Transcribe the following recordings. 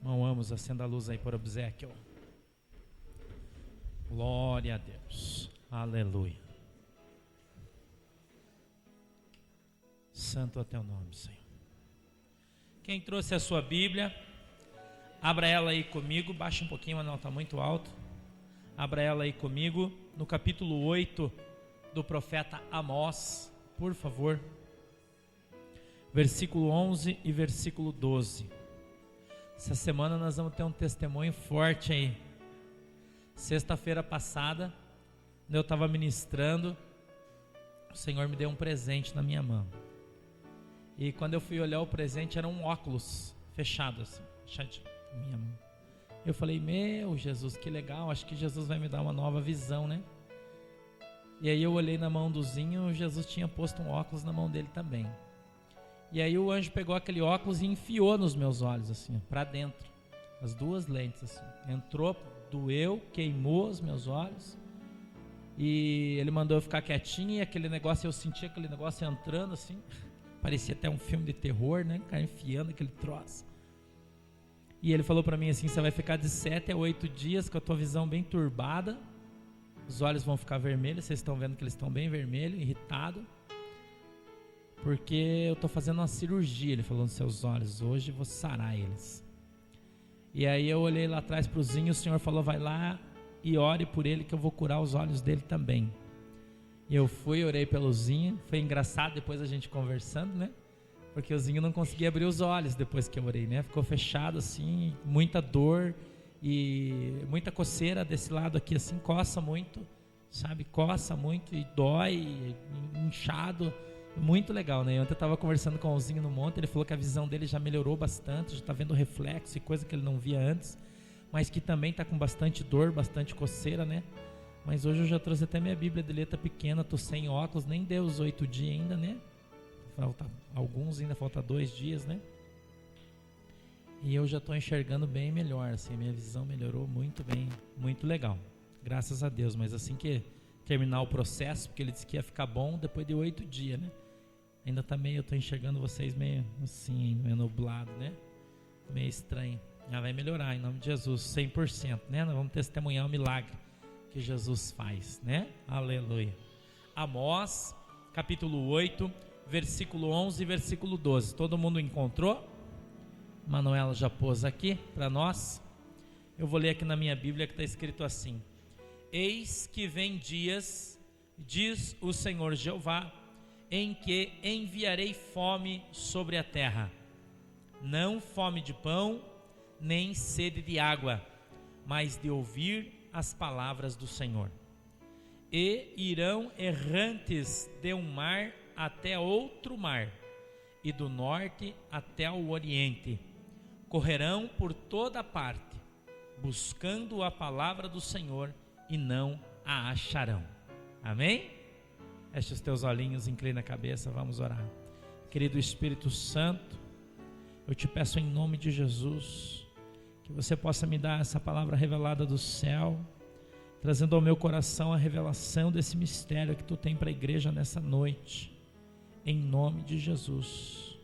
Irmão Amos, acenda a luz aí por obséquio. Glória a Deus. Aleluia. Santo é teu nome, Senhor. Quem trouxe a sua Bíblia, abra ela aí comigo. Baixa um pouquinho, mas não está muito alto. Abra ela aí comigo no capítulo 8 do profeta Amós, por favor. Versículo 11 e versículo 12. Essa semana nós vamos ter um testemunho forte aí. Sexta-feira passada, eu estava ministrando, o Senhor me deu um presente na minha mão. E quando eu fui olhar o presente, era um óculos fechado assim, fechadinho na minha mão. Eu falei, meu Jesus, que legal, acho que Jesus vai me dar uma nova visão, né? E aí eu olhei na mão do Zinho, Jesus tinha posto um óculos na mão dele também. E aí o anjo pegou aquele óculos e enfiou nos meus olhos assim, para dentro, as duas lentes assim. Entrou, doeu, queimou os meus olhos. E ele mandou eu ficar quietinho e aquele negócio, eu senti aquele negócio entrando assim. Parecia até um filme de terror, né? O cara enfiando aquele troço. E ele falou para mim assim, você vai ficar de 7 a 8 dias com a tua visão bem turbada. Os olhos vão ficar vermelhos, vocês estão vendo que eles estão bem vermelhos, irritados. Porque eu estou fazendo uma cirurgia, ele falou, nos seus olhos, hoje vou sarar eles. E aí eu olhei lá atrás para o Zinho, o Senhor falou, vai lá e ore por ele que eu vou curar os olhos dele também. E eu fui, orei pelo Zinho, foi engraçado depois a gente conversando, né? Porque o Zinho não conseguia abrir os olhos depois que eu orei, né? Ficou fechado assim, muita dor e muita coceira desse lado aqui assim, coça muito, sabe? Coça muito e dói, inchado. Muito legal, né? Ontem eu estava conversando com o Zinho no monte, ele falou que a visão dele já melhorou bastante, já está vendo reflexo e coisa que ele não via antes, mas que também está com bastante dor, bastante coceira, né? Mas hoje eu já trouxe até minha Bíblia de letra pequena, tô sem óculos, nem deu os 8 dias ainda, né? Falta alguns, ainda falta 2 dias, né? E eu já estou enxergando bem melhor, assim, minha visão melhorou muito bem, muito legal, graças a Deus. Mas assim que terminar o processo, porque ele disse que ia ficar bom depois de 8 dias, né? Ainda tá meio, eu tô enxergando vocês meio assim, meio nublado, né? Meio estranho. Já vai melhorar em nome de Jesus, 100%, né? Nós vamos testemunhar o milagre que Jesus faz, né? Aleluia. Amós, capítulo 8, versículo 11 e versículo 12. Todo mundo encontrou? Manuela já pôs aqui para nós. Eu vou ler aqui na minha Bíblia que está escrito assim: Eis que vem dias, diz o Senhor Jeová, em que enviarei fome sobre a terra, não fome de pão, nem sede de água, mas de ouvir as palavras do Senhor. E irão errantes de um mar até outro mar, e do norte até o oriente, correrão por toda parte, buscando a palavra do Senhor, e não a acharão. Amém? Feche os teus olhinhos, inclina a cabeça, vamos orar. Querido Espírito Santo, eu te peço em nome de Jesus, que você possa me dar essa palavra revelada do céu, trazendo ao meu coração a revelação desse mistério que tu tem para a igreja nessa noite, em nome de Jesus.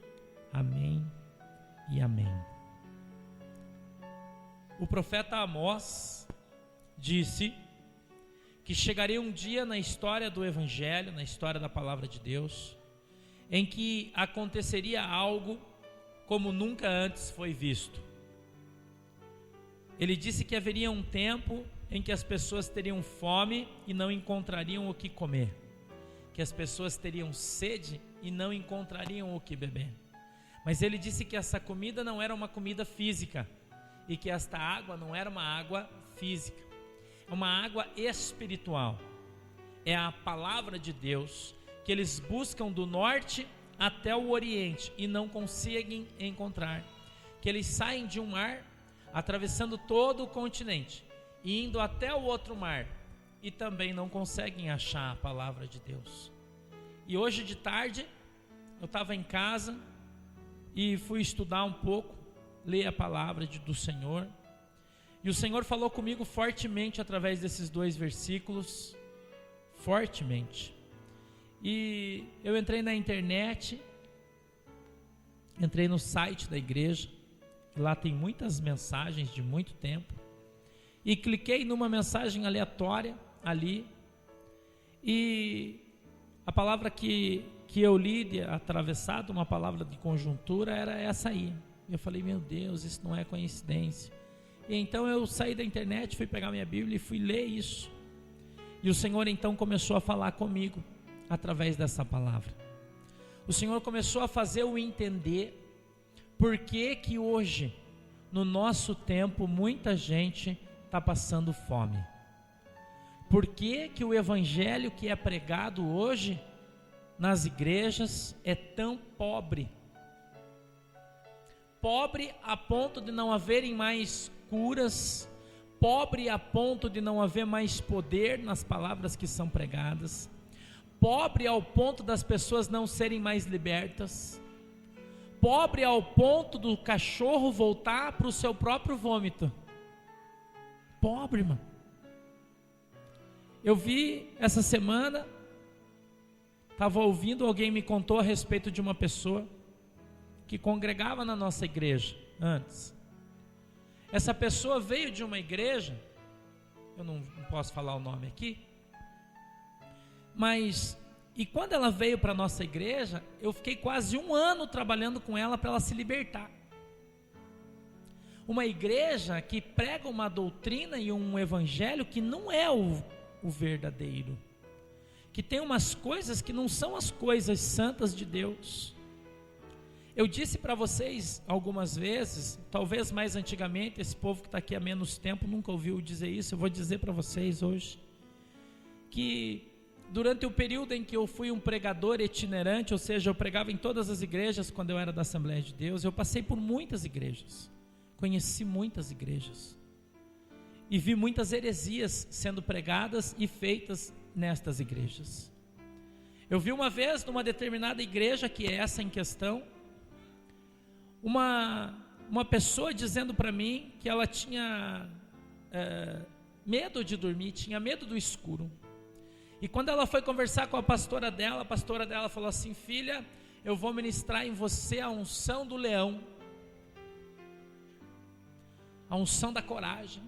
Amém e amém. O profeta Amós disse que chegaria um dia na história do Evangelho, na história da Palavra de Deus, em que aconteceria algo como nunca antes foi visto. Ele disse que haveria um tempo em que as pessoas teriam fome e não encontrariam o que comer, que as pessoas teriam sede e não encontrariam o que beber. Mas ele disse que essa comida não era uma comida física e que esta água não era uma água física. É uma água espiritual, é a palavra de Deus que eles buscam do norte até o oriente e não conseguem encontrar, que eles saem de um mar, atravessando todo o continente e indo até o outro mar e também não conseguem achar a palavra de Deus. E hoje de tarde eu estava em casa e fui estudar um pouco, ler a palavra do Senhor. E o Senhor falou comigo fortemente através desses 2 versículos, fortemente. E eu entrei na internet, entrei no site da igreja, lá tem muitas mensagens de muito tempo, e cliquei numa mensagem aleatória ali, e a palavra que eu li, atravessado, uma palavra de conjuntura, era essa aí. Eu falei, meu Deus, isso não é coincidência. E então eu saí da internet, fui pegar minha Bíblia e fui ler isso. E o Senhor então começou a falar comigo através dessa palavra. O Senhor começou a fazer eu entender por que hoje, no nosso tempo, muita gente está passando fome. Por que o evangelho que é pregado hoje nas igrejas é tão pobre? Pobre a ponto de não haverem mais curas, pobre a ponto de não haver mais poder nas palavras que são pregadas, pobre ao ponto das pessoas não serem mais libertas, pobre ao ponto do cachorro voltar para o seu próprio vômito. Pobre, irmão. Eu vi essa semana, estava ouvindo, alguém me contou a respeito de uma pessoa que congregava na nossa igreja antes. Essa pessoa veio de uma igreja, eu não posso falar o nome aqui, mas, e quando ela veio para a nossa igreja, eu fiquei quase 1 ano trabalhando com ela para ela se libertar. Uma igreja que prega uma doutrina e um evangelho que não é o verdadeiro, que tem umas coisas que não são as coisas santas de Deus. Eu disse para vocês algumas vezes, talvez mais antigamente, esse povo que está aqui há menos tempo nunca ouviu dizer isso, eu vou dizer para vocês hoje, que durante o período em que eu fui um pregador itinerante, ou seja, eu pregava em todas as igrejas quando eu era da Assembleia de Deus, eu passei por muitas igrejas, conheci muitas igrejas, e vi muitas heresias sendo pregadas e feitas nestas igrejas. Eu vi uma vez numa determinada igreja, que é essa em questão, uma pessoa dizendo para mim que ela tinha medo de dormir, tinha medo do escuro. E quando ela foi conversar com a pastora dela falou assim: filha, eu vou ministrar em você a unção do leão, a unção da coragem.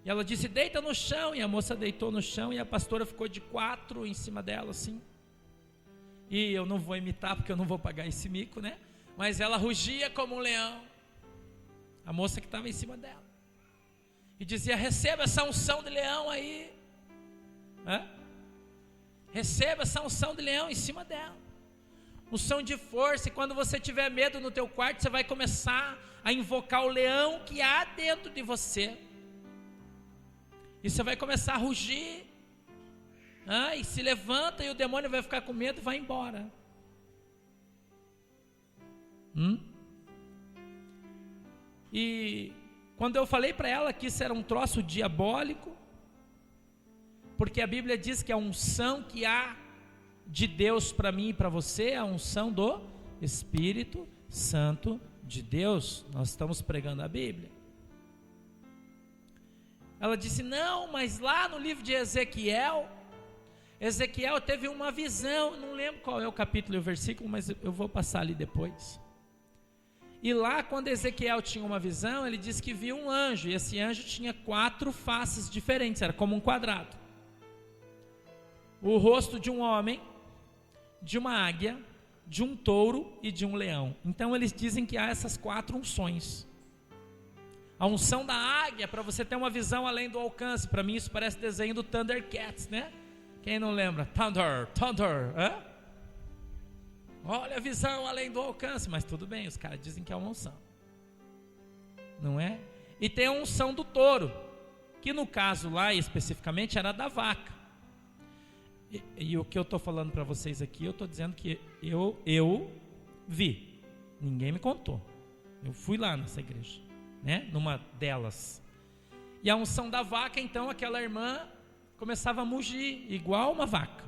E ela disse: deita no chão. E a moça deitou no chão e a pastora ficou de 4 em cima dela assim. E eu não vou imitar porque eu não vou pagar esse mico, né? Mas ela rugia como um leão, a moça que estava em cima dela, e dizia: receba essa unção de leão aí, receba essa unção de leão em cima dela, unção de força. E quando você tiver medo no teu quarto, você vai começar a invocar o leão que há dentro de você, e você vai começar a rugir, e se levanta, e o demônio vai ficar com medo e vai embora. E quando eu falei para ela que isso era um troço diabólico, porque a Bíblia diz que a unção que há de Deus para mim e para você é a unção do Espírito Santo de Deus. Nós estamos pregando a Bíblia. Ela disse: não, mas lá no livro de Ezequiel teve uma visão, não lembro qual é o capítulo e o versículo, mas eu vou passar ali depois. E lá, quando Ezequiel tinha uma visão, ele disse que viu um anjo, e esse anjo tinha 4 faces diferentes, era como um quadrado. O rosto de um homem, de uma águia, de um touro e de um leão. Então eles dizem que há essas 4 unções. A unção da águia, para você ter uma visão além do alcance. Para mim isso parece desenho do Thundercats, né? Quem não lembra? Thunder, olha a visão além do alcance, mas tudo bem, os caras dizem que é uma unção, não é? E tem a unção do touro, que no caso lá especificamente era da vaca. E o que eu estou falando para vocês aqui, eu estou dizendo que eu vi, ninguém me contou, eu fui lá nessa igreja, né? Numa delas. E a unção da vaca, então aquela irmã começava a mugir igual uma vaca.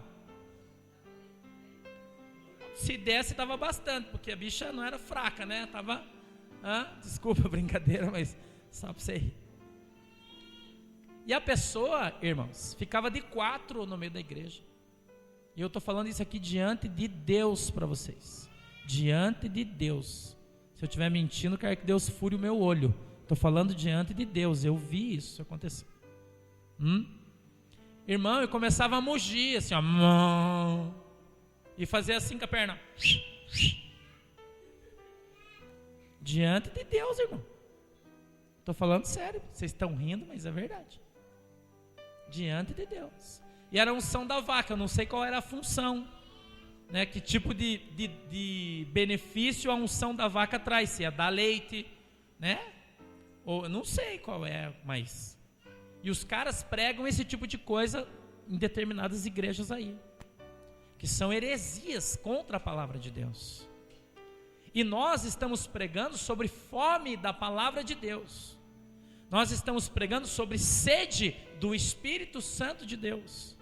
Se desse, estava bastante, porque a bicha não era fraca, né? Tava, desculpa a brincadeira, mas só para você rir. E a pessoa, irmãos, ficava de 4 no meio da igreja. E eu estou falando isso aqui diante de Deus para vocês. Diante de Deus. Se eu estiver mentindo, quero que Deus fure o meu olho. Estou falando diante de Deus, eu vi isso acontecer. Irmão, eu começava a mugir assim, ó, e fazer assim com a perna. Diante de Deus, irmão. Estou falando sério, vocês estão rindo, mas é verdade. Diante de Deus. E era a unção da vaca, eu não sei qual era a função, né? Que tipo de benefício a unção da vaca traz, se é dar leite, né? Ou eu não sei qual é, mas... E os caras pregam esse tipo de coisa em determinadas igrejas aí, que são heresias contra a palavra de Deus. E nós estamos pregando sobre fome da palavra de Deus. Nós estamos pregando sobre sede do Espírito Santo de Deus.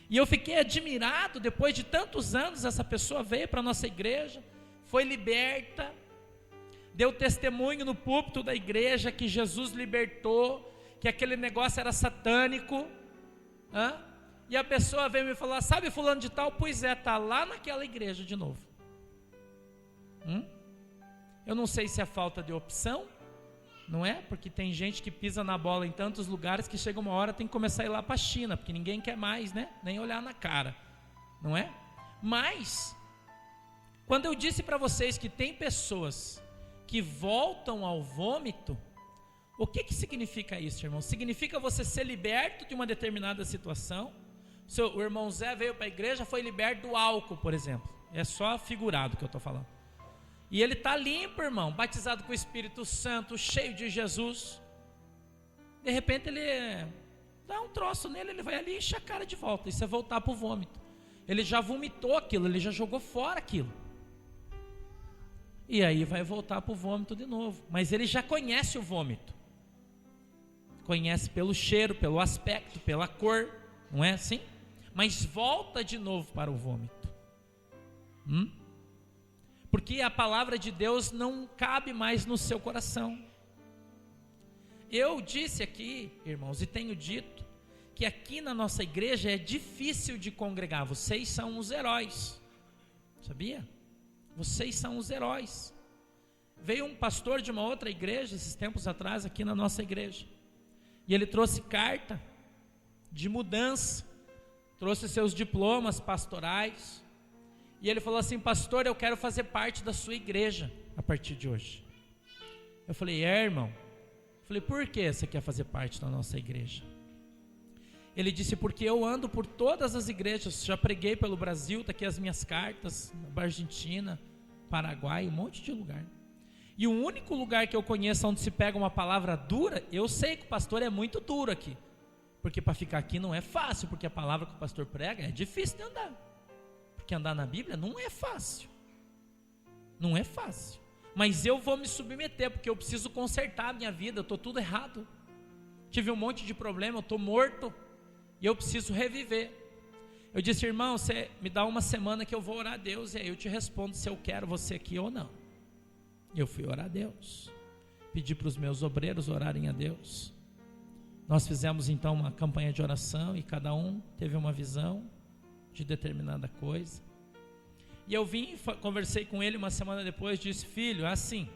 E eu fiquei admirado, depois de tantos anos, essa pessoa veio para a nossa igreja, foi liberta, deu testemunho no púlpito da igreja que Jesus libertou, que aquele negócio era satânico. E a pessoa veio me falar, sabe fulano de tal? Pois é, está lá naquela igreja de novo. Eu não sei se é falta de opção, não é? Porque tem gente que pisa na bola em tantos lugares que chega uma hora tem que começar a ir lá para a China, porque ninguém quer mais, né? Nem olhar na cara, não é? Mas, quando eu disse para vocês que tem pessoas que voltam ao vômito, o que significa isso, irmão? Significa você ser liberto de uma determinada situação. O irmão Zé veio para a igreja, foi liberto do álcool, por exemplo. É só figurado que eu estou falando. E ele está limpo, irmão, batizado com o Espírito Santo, cheio de Jesus. De repente ele dá um troço nele, ele vai ali e enche a cara de volta. Isso é voltar para o vômito. Ele já vomitou aquilo, ele já jogou fora aquilo. E aí vai voltar para o vômito de novo. Mas ele já conhece o vômito. Conhece pelo cheiro, pelo aspecto, pela cor, não é assim? Mas volta de novo para o vômito. Porque a palavra de Deus não cabe mais no seu coração. Eu disse aqui, irmãos, e tenho dito, que aqui na nossa igreja é difícil de congregar. Vocês são os heróis, sabia? Vocês são os heróis. Veio um pastor de uma outra igreja, esses tempos atrás, aqui na nossa igreja, e ele trouxe carta de mudança, trouxe seus diplomas pastorais, e ele falou assim: pastor, eu quero fazer parte da sua igreja a partir de hoje. Eu falei: irmão? Eu falei: por que você quer fazer parte da nossa igreja? Ele disse: porque eu ando por todas as igrejas, já preguei pelo Brasil, está aqui as minhas cartas, na Argentina, Paraguai, um monte de lugar. E o único lugar que eu conheço onde se pega uma palavra dura, eu sei que o pastor é muito duro aqui, porque para ficar aqui não é fácil, porque a palavra que o pastor prega é difícil de andar, porque andar na Bíblia não é fácil, não é fácil, mas eu vou me submeter, porque eu preciso consertar a minha vida, eu estou tudo errado, tive um monte de problema, eu estou morto, e eu preciso reviver. Eu disse: irmão, você me dá uma semana que eu vou orar a Deus, e aí eu te respondo se eu quero você aqui ou não. E eu fui orar a Deus, pedi para os meus obreiros orarem a Deus. Nós fizemos então uma campanha de oração, e cada um teve uma visão de determinada coisa. E eu vim, conversei com ele uma semana depois, disse: filho, é assim,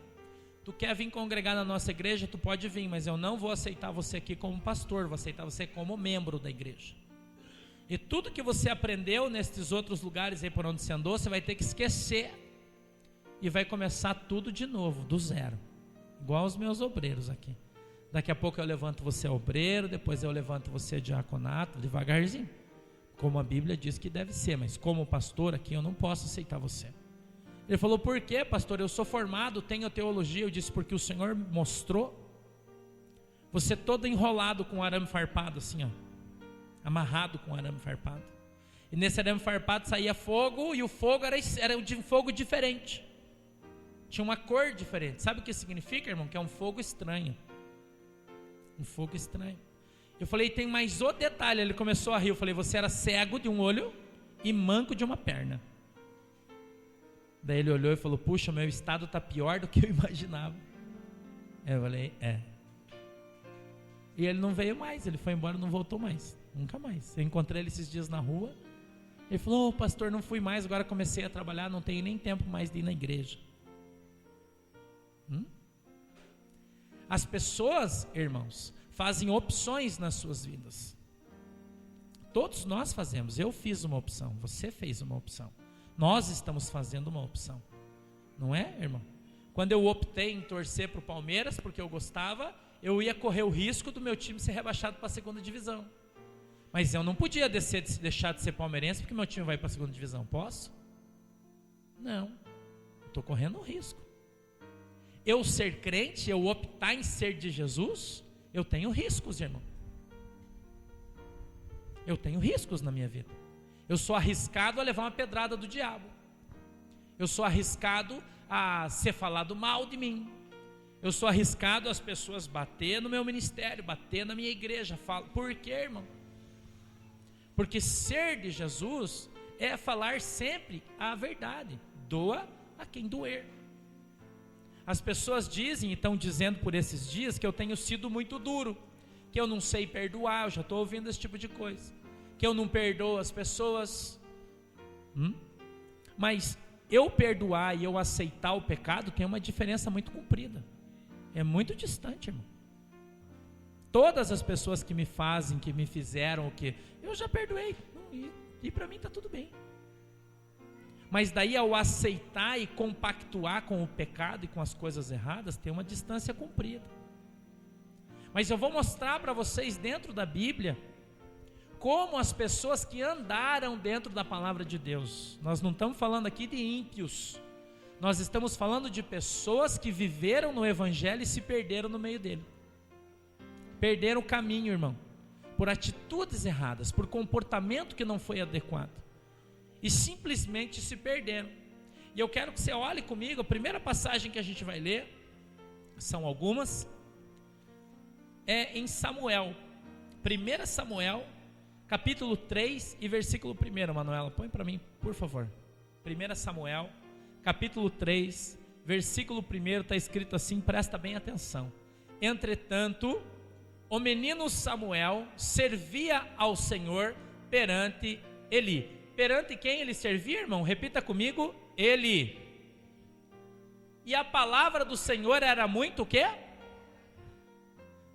tu quer vir congregar na nossa igreja, tu pode vir, mas eu não vou aceitar você aqui como pastor, vou aceitar você como membro da igreja. E tudo que você aprendeu nesses outros lugares aí por onde você andou, você vai ter que esquecer, e vai começar tudo de novo, do zero, igual os meus obreiros aqui. Daqui a pouco eu levanto você obreiro, depois eu levanto você diaconato, devagarzinho, como a Bíblia diz que deve ser, mas como pastor aqui eu não posso aceitar você. Ele falou: por quê, pastor? Eu sou formado, tenho teologia. Eu disse: porque o Senhor mostrou você todo enrolado com arame farpado, assim, ó, amarrado com arame farpado, e nesse arame farpado saía fogo, e o fogo era de fogo diferente, tinha uma cor diferente. Sabe o que significa, irmão? Que é um fogo estranho, um fogo estranho. Eu falei: tem mais outro detalhe. Ele começou a rir. Eu falei: você era cego de um olho e manco de uma perna. Daí ele olhou e falou: puxa, meu estado está pior do que eu imaginava. Eu falei: é. E ele não veio mais, ele foi embora, não voltou mais, nunca mais. Eu encontrei ele esses dias na rua. Ele falou: pastor, não fui mais, agora comecei a trabalhar, não tenho nem tempo mais de ir na igreja. As pessoas, irmãos, fazem opções nas suas vidas. Todos nós fazemos. Eu fiz uma opção, você fez uma opção. Nós estamos fazendo uma opção. Não é, irmão? Quando eu optei em torcer para o Palmeiras, porque eu gostava, eu ia correr o risco do meu time ser rebaixado para a segunda divisão. Mas eu não podia deixar de ser palmeirense porque meu time vai para a segunda divisão. Posso? Não. Estou correndo um risco. Eu ser crente, eu optar em ser de Jesus, eu tenho riscos, irmão. Eu tenho riscos na minha vida. Eu sou arriscado a levar uma pedrada do diabo. Eu sou arriscado a ser falado mal de mim. Eu sou arriscado as pessoas bater no meu ministério, bater na minha igreja. Por quê, irmão? Porque ser de Jesus é falar sempre a verdade. Doa a quem doer. As pessoas dizem, e estão dizendo por esses dias, que eu tenho sido muito duro, que eu não sei perdoar. Eu já estou ouvindo esse tipo de coisa, que eu não perdoo as pessoas. Mas eu perdoar e eu aceitar o pecado tem uma diferença muito comprida. É muito distante, irmão. Todas as pessoas que me fazem, que me fizeram o que eu já perdoei, e para mim está tudo bem. Mas daí ao aceitar e compactuar com o pecado e com as coisas erradas, tem uma distância comprida. Mas eu vou mostrar para vocês dentro da Bíblia como as pessoas que andaram dentro da palavra de Deus. Nós não estamos falando aqui de ímpios. Nós estamos falando de pessoas que viveram no Evangelho e se perderam no meio dele. Perderam o caminho, irmão, por atitudes erradas, por comportamento que não foi adequado. E simplesmente se perderam. E eu quero que você olhe comigo, a primeira passagem que a gente vai ler, são algumas, é em Samuel. 1 Samuel, capítulo 3 e versículo 1, Manuela, põe para mim, por favor. 1 Samuel, capítulo 3, versículo 1, está escrito assim, presta bem atenção. Entretanto, o menino Samuel servia ao Senhor perante Eli. Perante quem ele servia, irmão? Repita comigo, Eli. E a palavra do Senhor era muito o quê?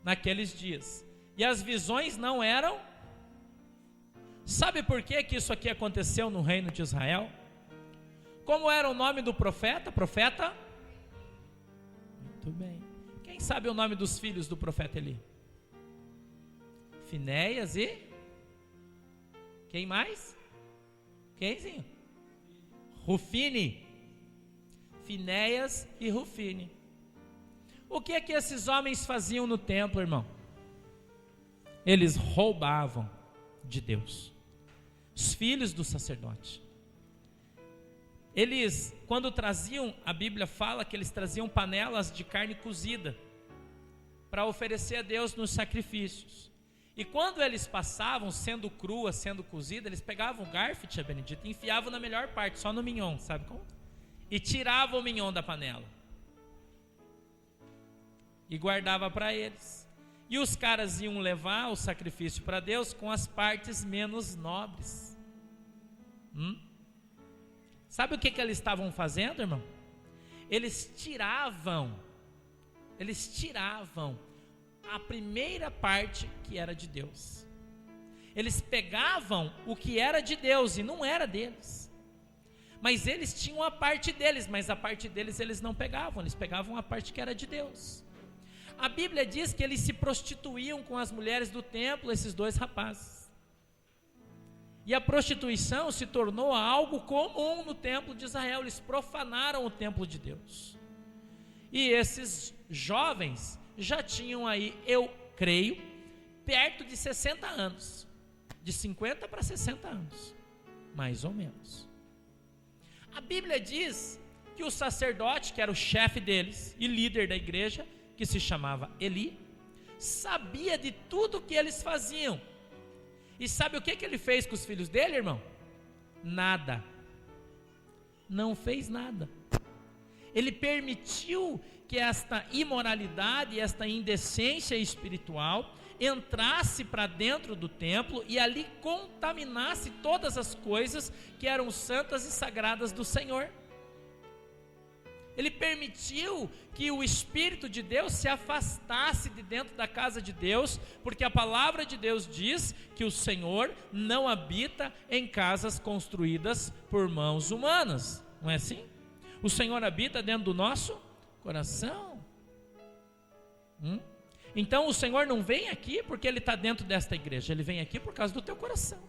Naqueles dias. E as visões não eram. Sabe por que isso aqui aconteceu no reino de Israel? Como era o nome do profeta? Profeta? Muito bem. Quem sabe o nome dos filhos do profeta Eli? Finéias e? Quem mais? Quemzinho? Rufine. Finéias e Rufine. O que é que esses homens faziam no templo, irmão? Eles roubavam de Deus. Os filhos do sacerdote. Eles, quando traziam, a Bíblia fala que eles traziam panelas de carne cozida para oferecer a Deus nos sacrifícios. E quando eles passavam, sendo crua, sendo cozida, eles pegavam o garfo, tia Benedita, e enfiavam na melhor parte, só no mignon, sabe como? E tiravam o mignon da panela. E guardava para eles. E os caras iam levar o sacrifício para Deus com as partes menos nobres. Sabe o que eles estavam fazendo, irmão? Eles tiravam a primeira parte que era de Deus. Eles pegavam o que era de Deus e não era deles. Mas eles tinham a parte deles, mas a parte deles eles não pegavam, eles pegavam a parte que era de Deus. A Bíblia diz que eles se prostituíam com as mulheres do templo, esses dois rapazes. E a prostituição se tornou algo comum no templo de Israel, eles profanaram o templo de Deus. E esses jovens já tinham aí, eu creio, perto de 60 anos, de 50 para 60 anos, mais ou menos. A Bíblia diz que o sacerdote, que era o chefe deles e líder da igreja, que se chamava Eli, sabia de tudo que eles faziam. E sabe o que ele fez com os filhos dele, irmão? Nada. Não fez nada. Ele permitiu que esta imoralidade, esta indecência espiritual entrasse para dentro do templo e ali contaminasse todas as coisas que eram santas e sagradas do Senhor. Ele permitiu que o Espírito de Deus se afastasse de dentro da casa de Deus, porque a palavra de Deus diz que o Senhor não habita em casas construídas por mãos humanas. Não é assim? O Senhor habita dentro do nosso coração. Então o Senhor não vem aqui porque Ele está dentro desta igreja, Ele vem aqui por causa do teu coração.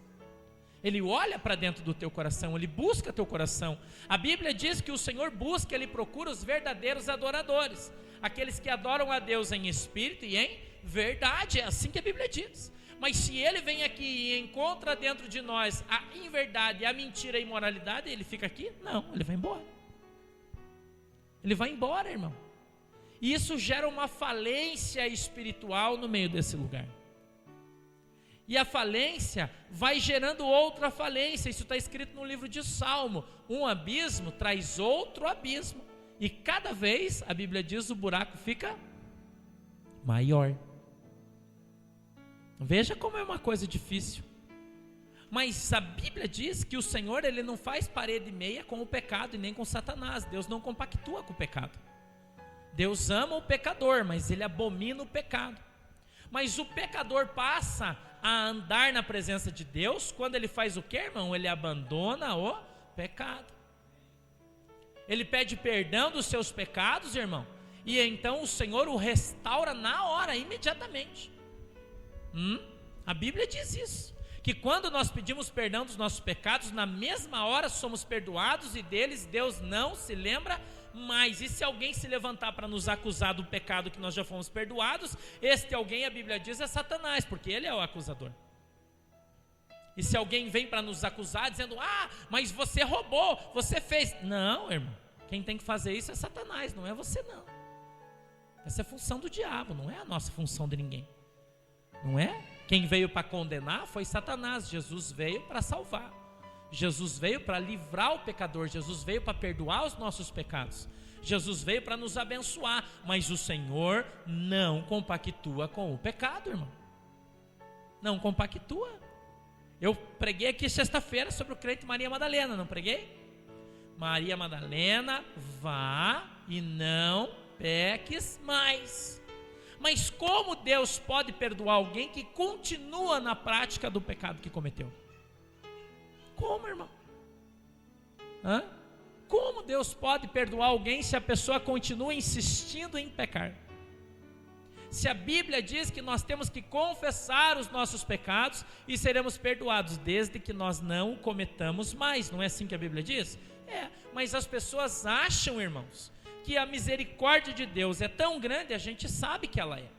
Ele olha para dentro do teu coração, Ele busca teu coração. A Bíblia diz que o Senhor busca, Ele procura os verdadeiros adoradores, aqueles que adoram a Deus em espírito e em verdade. É assim que a Bíblia diz. Mas se Ele vem aqui e encontra dentro de nós a inverdade, a mentira, a imoralidade, Ele fica aqui? Não, Ele vai embora. Ele vai embora, irmão. E isso gera uma falência espiritual no meio desse lugar. E a falência vai gerando outra falência. Isso está escrito no livro de Salmo. Um abismo traz outro abismo. E cada vez, a Bíblia diz, o buraco fica maior. Veja como é uma coisa difícil. Mas a Bíblia diz que o Senhor, Ele não faz parede meia com o pecado e nem com Satanás. Deus não compactua com o pecado. Deus ama o pecador, mas Ele abomina o pecado. Mas o pecador passa a andar na presença de Deus quando ele faz o que, irmão? Ele abandona o pecado. Ele pede perdão dos seus pecados, irmão, e então o Senhor o restaura na hora, imediatamente. A Bíblia diz isso, que quando nós pedimos perdão dos nossos pecados, na mesma hora somos perdoados e deles Deus não se lembra mais. E se alguém se levantar para nos acusar do pecado que nós já fomos perdoados, este alguém, a Bíblia diz, é Satanás, porque ele é o acusador. E se alguém vem para nos acusar dizendo, mas você roubou, você fez. Não, irmão, quem tem que fazer isso é Satanás, não é você não. Essa é a função do diabo, não é a nossa função de ninguém. Não é? Quem veio para condenar foi Satanás. Jesus veio para salvar. Jesus veio para livrar o pecador. Jesus veio para perdoar os nossos pecados. Jesus veio para nos abençoar. Mas o Senhor não compactua com o pecado, irmão. Não compactua. Eu preguei aqui sexta-feira sobre o crente Maria Madalena, não preguei? Maria Madalena, vá e não peques mais. Mas como Deus pode perdoar alguém que continua na prática do pecado que cometeu? Como, irmão? Como Deus pode perdoar alguém se a pessoa continua insistindo em pecar? Se a Bíblia diz que nós temos que confessar os nossos pecados e seremos perdoados desde que nós não cometamos mais, não é assim que a Bíblia diz? Mas as pessoas acham, irmãos, que a misericórdia de Deus é tão grande, a gente sabe que ela é.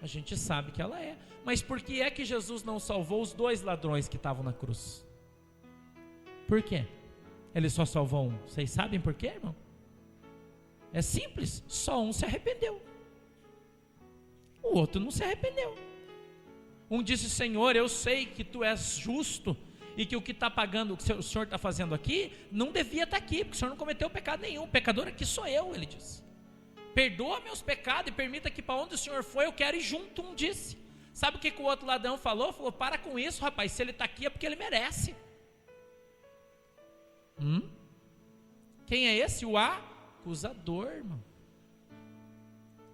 A gente sabe que ela é. Mas por que é que Jesus não salvou os 2 ladrões que estavam na cruz? Por quê? Ele só salvou um. Vocês sabem por quê, irmão? É simples, só um se arrependeu. O outro não se arrependeu. Um disse, Senhor, eu sei que Tu és justo e que o que está pagando, o que o Senhor está fazendo aqui, não devia estar aqui, porque o Senhor não cometeu pecado nenhum. O pecador aqui sou eu, ele disse. Perdoa meus pecados e permita que para onde o Senhor foi, eu quero ir junto, um disse. Sabe o que o outro ladrão falou? Falou, para com isso, rapaz, se ele está aqui é porque ele merece. Quem é esse? O acusador, irmão.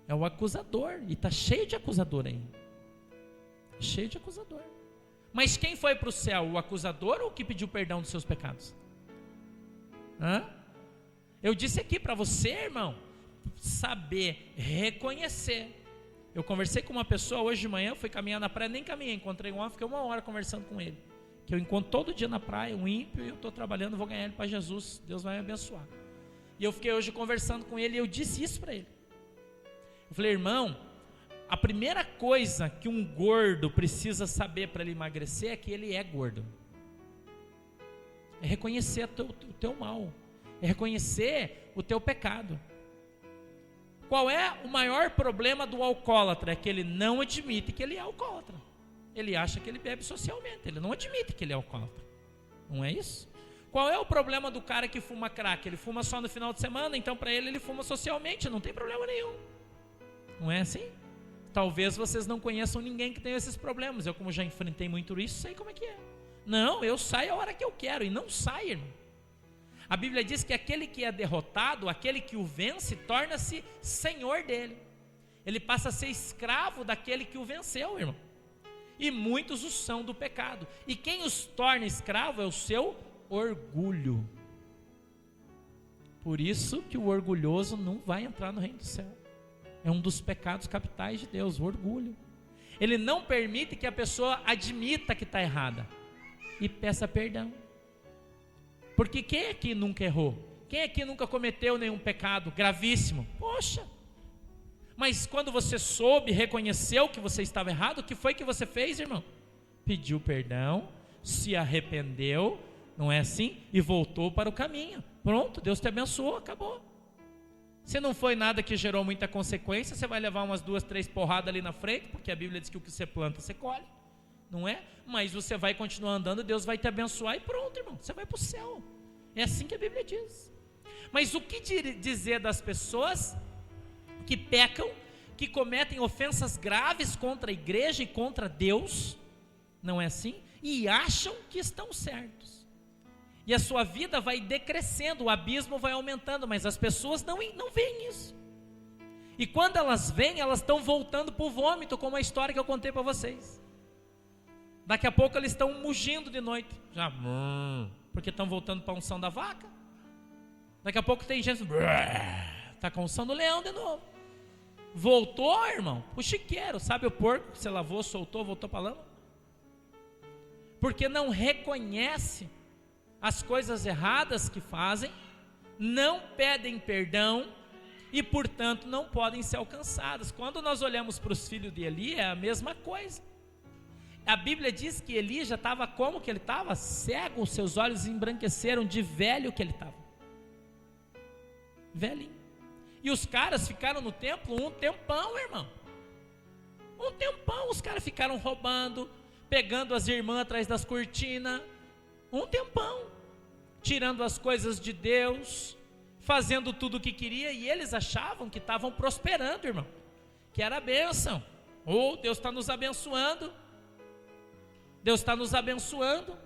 É o acusador, e está cheio de acusador aí. Cheio de acusador. Mas quem foi para o céu? O acusador ou o que pediu perdão dos seus pecados? Eu disse aqui para você, irmão, saber reconhecer. Eu conversei com uma pessoa hoje de manhã, fui caminhar na praia, nem caminhei, encontrei um homem, fiquei 1 hora conversando com ele. Que eu encontro todo dia na praia, um ímpio, e eu estou trabalhando, vou ganhar ele para Jesus, Deus vai me abençoar. E eu fiquei hoje conversando com ele, e eu disse isso para ele. Eu falei, irmão, a primeira coisa que um gordo precisa saber para ele emagrecer é que ele é gordo. É reconhecer o teu mal, é reconhecer o teu pecado. Qual é o maior problema do alcoólatra? É que ele não admite que ele é alcoólatra. Ele acha que ele bebe socialmente, ele não admite que ele é alcoólatra. Não é isso? Qual é o problema do cara que fuma crack? Ele fuma só no final de semana, então para ele fuma socialmente, não tem problema nenhum. Não é assim? Talvez vocês não conheçam ninguém que tenha esses problemas. Eu, como já enfrentei muito isso, sei como é que é. Não, eu saio a hora que eu quero, e não sai, irmão. A Bíblia diz que aquele que é derrotado, aquele que o vence, torna-se senhor dele. Ele passa a ser escravo daquele que o venceu, irmão. E muitos os são do pecado. E quem os torna escravo é o seu orgulho. Por isso que o orgulhoso não vai entrar no reino do céu. É um dos pecados capitais de Deus, o orgulho. Ele não permite que a pessoa admita que está errada e peça perdão. Porque quem aqui nunca errou? Quem aqui nunca cometeu nenhum pecado gravíssimo? Poxa! Mas quando você soube, reconheceu que você estava errado, o que foi que você fez, irmão? Pediu perdão, se arrependeu, não é assim? E voltou para o caminho. Pronto, Deus te abençoou, acabou. Se não foi nada que gerou muita consequência, você vai levar umas 2, 3 porradas ali na frente, porque a Bíblia diz que o que você planta, você colhe. Não é? Mas você vai continuar andando, Deus vai te abençoar e pronto, irmão, você vai para o céu. É assim que a Bíblia diz. Mas o que dizer das pessoas que pecam, que cometem ofensas graves contra a igreja e contra Deus, não é assim? E acham que estão certos. E a sua vida vai decrescendo, o abismo vai aumentando, mas as pessoas não veem isso. E quando elas veem, elas estão voltando para o vômito, como a história que eu contei para vocês. Daqui a pouco eles estão mugindo de noite, já, porque estão voltando para a unção da vaca. Daqui a pouco tem gente, está com a unção do leão de novo. Voltou, irmão, o chiqueiro, sabe o porco que você lavou, soltou, voltou para a lama? Porque não reconhece as coisas erradas que fazem, não pedem perdão e, portanto, não podem ser alcançadas. Quando nós olhamos para os filhos de Eli, é a mesma coisa. A Bíblia diz que Eli já estava como que ele estava? Cego, os seus olhos embranqueceram de velho que ele estava. Velhinho. E os caras ficaram no templo um tempão, irmão. Um tempão, os caras ficaram roubando, pegando as irmãs atrás das cortinas. Um tempão. Tirando as coisas de Deus, fazendo tudo o que queria, e eles achavam que estavam prosperando, irmão. Que era a bênção. Oh, Deus está nos abençoando. Deus está nos abençoando.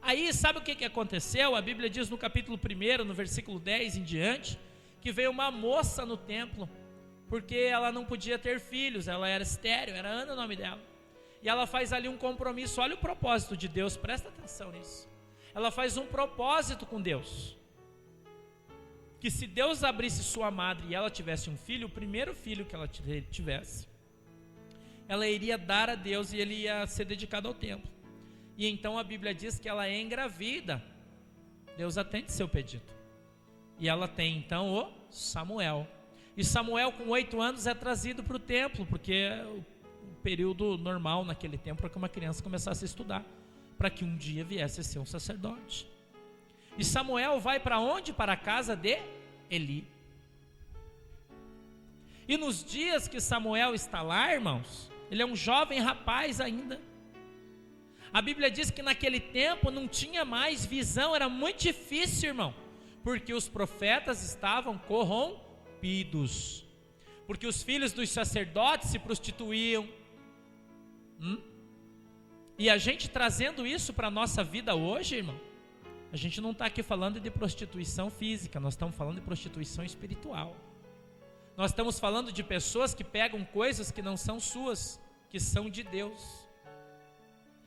Aí, sabe o que aconteceu? A Bíblia diz no capítulo 1, no versículo 10 em diante, que veio uma moça no templo, porque ela não podia ter filhos, ela era estéril, era Ana o nome dela. E ela faz ali um compromisso, olha o propósito de Deus, presta atenção nisso. Ela faz um propósito com Deus, que se Deus abrisse sua madre e ela tivesse um filho, o primeiro filho que ela tivesse, ela iria dar a Deus e ele ia ser dedicado ao templo. E então a Bíblia diz que ela é engravida. Deus atende seu pedido. E ela tem então o Samuel. E Samuel com 8 anos é trazido para o templo, porque é o período normal naquele tempo para que uma criança começasse a estudar, para que um dia viesse a ser um sacerdote. E Samuel vai para onde? Para a casa de Eli. E nos dias que Samuel está lá, irmãos, ele é um jovem rapaz ainda. A Bíblia diz que naquele tempo não tinha mais visão, era muito difícil, irmão, porque os profetas estavam corrompidos, porque os filhos dos sacerdotes se prostituíam. E a gente trazendo isso para a nossa vida hoje, irmão, a gente não está aqui falando de prostituição física, nós estamos falando de prostituição espiritual. Nós estamos falando de pessoas que pegam coisas que não são suas, que são de Deus.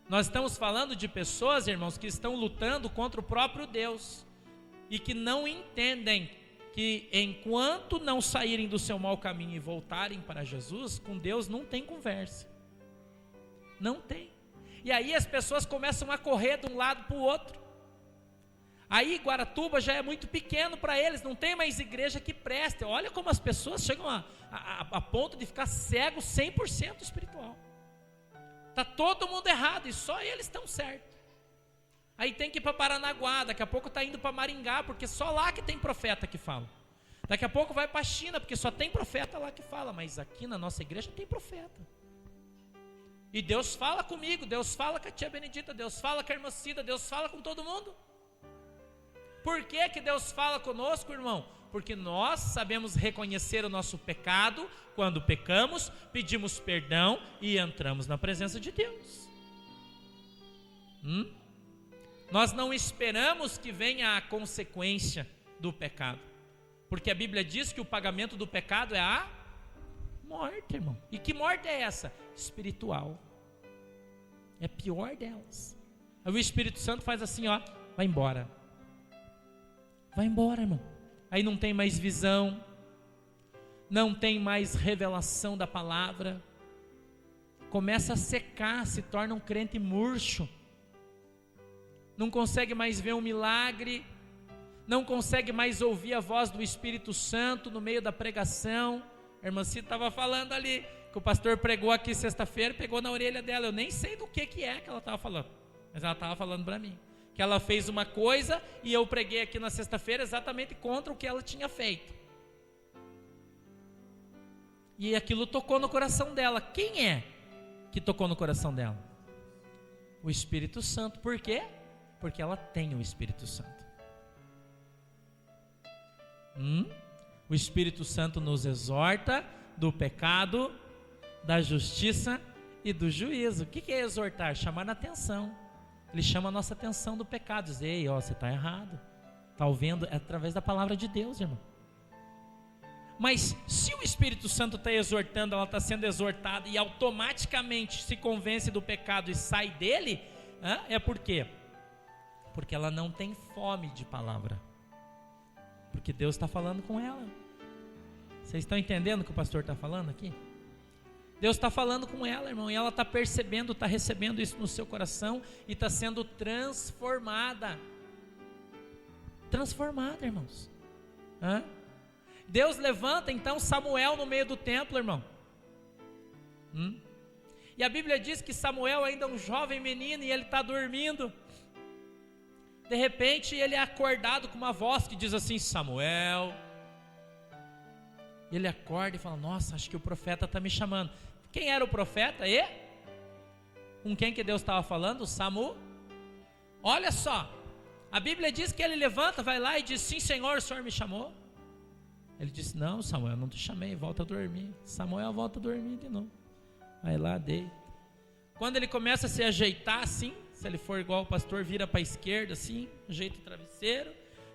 Nós estamos falando de pessoas, irmãos, que estão lutando contra o próprio Deus e que não entendem que enquanto não saírem do seu mau caminho e voltarem para Jesus, com Deus não tem conversa. Não tem. E aí as pessoas começam a correr de um lado para o outro. Aí Guaratuba já é muito pequeno para eles, não tem mais igreja que preste. Olha como as pessoas chegam a ponto de ficar cego 100% espiritual. Está todo mundo errado e só eles estão certos. Aí tem que ir para Paranaguá, daqui a pouco está indo para Maringá, porque só lá que tem profeta que fala. Daqui a pouco vai para a China, porque só tem profeta lá que fala, mas aqui na nossa igreja tem profeta. E Deus fala comigo, Deus fala com a tia Benedita, Deus fala com a irmã Cida, Deus fala com todo mundo. Por que que Deus fala conosco, irmão? Porque nós sabemos reconhecer o nosso pecado, quando pecamos, pedimos perdão e entramos na presença de Deus. Nós não esperamos que venha a consequência do pecado, porque a Bíblia diz que o pagamento do pecado é a morte, irmão. E que morte é essa? Espiritual. É a pior delas. Aí o Espírito Santo faz assim, ó, vai embora. Vai embora, irmão. Aí não tem mais visão, não tem mais revelação da palavra, começa a secar, se torna um crente murcho, não consegue mais ver um milagre, não consegue mais ouvir a voz do Espírito Santo no meio da pregação. A irmã Cida estava falando ali, que o pastor pregou aqui sexta-feira, pegou na orelha dela, eu nem sei do que é que ela estava falando, mas ela estava falando para mim, que ela fez uma coisa, e eu preguei aqui na sexta-feira exatamente contra o que ela tinha feito, e aquilo tocou no coração dela. Quem é que tocou no coração dela? O Espírito Santo. Por quê? Porque ela tem o Espírito Santo. O Espírito Santo nos exorta do pecado, da justiça e do juízo. O que é exortar? Chamar a atenção. Ele chama a nossa atenção do pecado, diz, ei, ó, você está errado. Está ouvindo? É através da palavra de Deus, irmão. Mas se o Espírito Santo está exortando, ela está sendo exortada e automaticamente se convence do pecado e sai dele, é por quê? Porque ela não tem fome de palavra, porque Deus está falando com ela. Vocês estão entendendo o que o pastor está falando aqui? Deus está falando com ela, irmão, e ela está percebendo, está recebendo isso no seu coração e está sendo transformada. Transformada, irmãos. Deus levanta então Samuel no meio do templo, irmão. E a Bíblia diz que Samuel ainda é um jovem menino e ele está dormindo. De repente ele é acordado com uma voz que diz assim, Samuel. E ele acorda e fala, nossa, acho que o profeta está me chamando. Quem era o profeta? E com quem que Deus estava falando? Samuel. Olha só, a Bíblia diz que ele levanta, vai lá e diz, sim Senhor, o Senhor me chamou. Ele disse, não Samuel, não te chamei, volta a dormir. Samuel volta a dormir de novo. Vai lá, deita. Quando ele começa a se ajeitar assim, se ele for igual o pastor, vira para a esquerda assim, ajeita o travesseiro.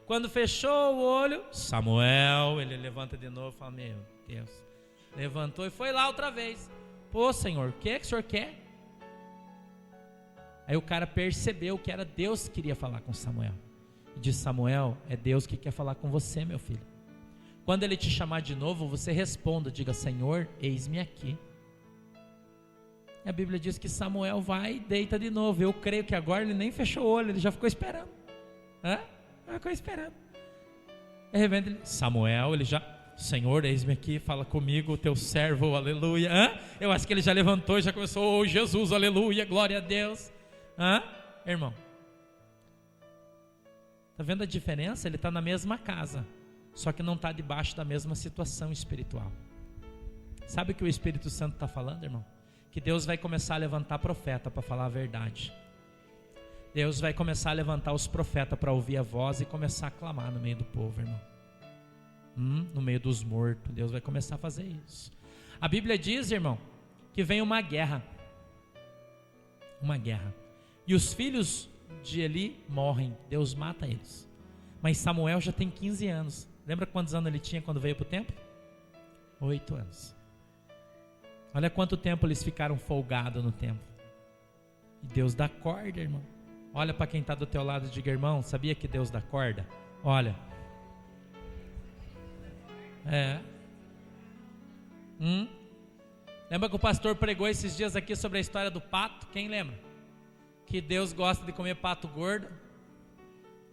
Quando fechou o olho, Samuel, ele levanta de novo e fala, meu Deus. Levantou e foi lá outra vez. Pô Senhor, o que é que o Senhor quer? Aí o cara percebeu que era Deus que queria falar com Samuel. E disse, Samuel, é Deus que quer falar com você, meu filho. Quando ele te chamar de novo, você responda, diga, Senhor, eis-me aqui. E a Bíblia diz que Samuel vai e deita de novo. Eu creio que agora ele nem fechou o olho, ele já ficou esperando. Ficou esperando. De repente, Samuel, ele já, Senhor, eis-me aqui, fala comigo, o teu servo, aleluia. Eu acho que ele já levantou e já começou, oh Jesus, aleluia, glória a Deus. Irmão, está vendo a diferença? Ele está na mesma casa, só que não está debaixo da mesma situação espiritual. Sabe o que o Espírito Santo está falando, irmão? Que Deus vai começar a levantar profeta para falar a verdade. Deus vai começar a levantar os profetas para ouvir a voz e começar a clamar no meio do povo, irmão. No meio dos mortos. Deus vai começar a fazer isso. A Bíblia diz, irmão, que vem uma guerra. Uma guerra. E os filhos de Eli morrem. Deus mata eles. Mas Samuel já tem 15 anos. Lembra quantos anos ele tinha quando veio para o templo? 8 anos. Olha quanto tempo eles ficaram folgados no templo. E Deus dá corda, irmão. Olha para quem está do teu lado e diga, irmão, sabia que Deus dá corda? Olha. Lembra que o pastor pregou esses dias aqui sobre a história do pato? Quem lembra? Que Deus gosta de comer pato gordo.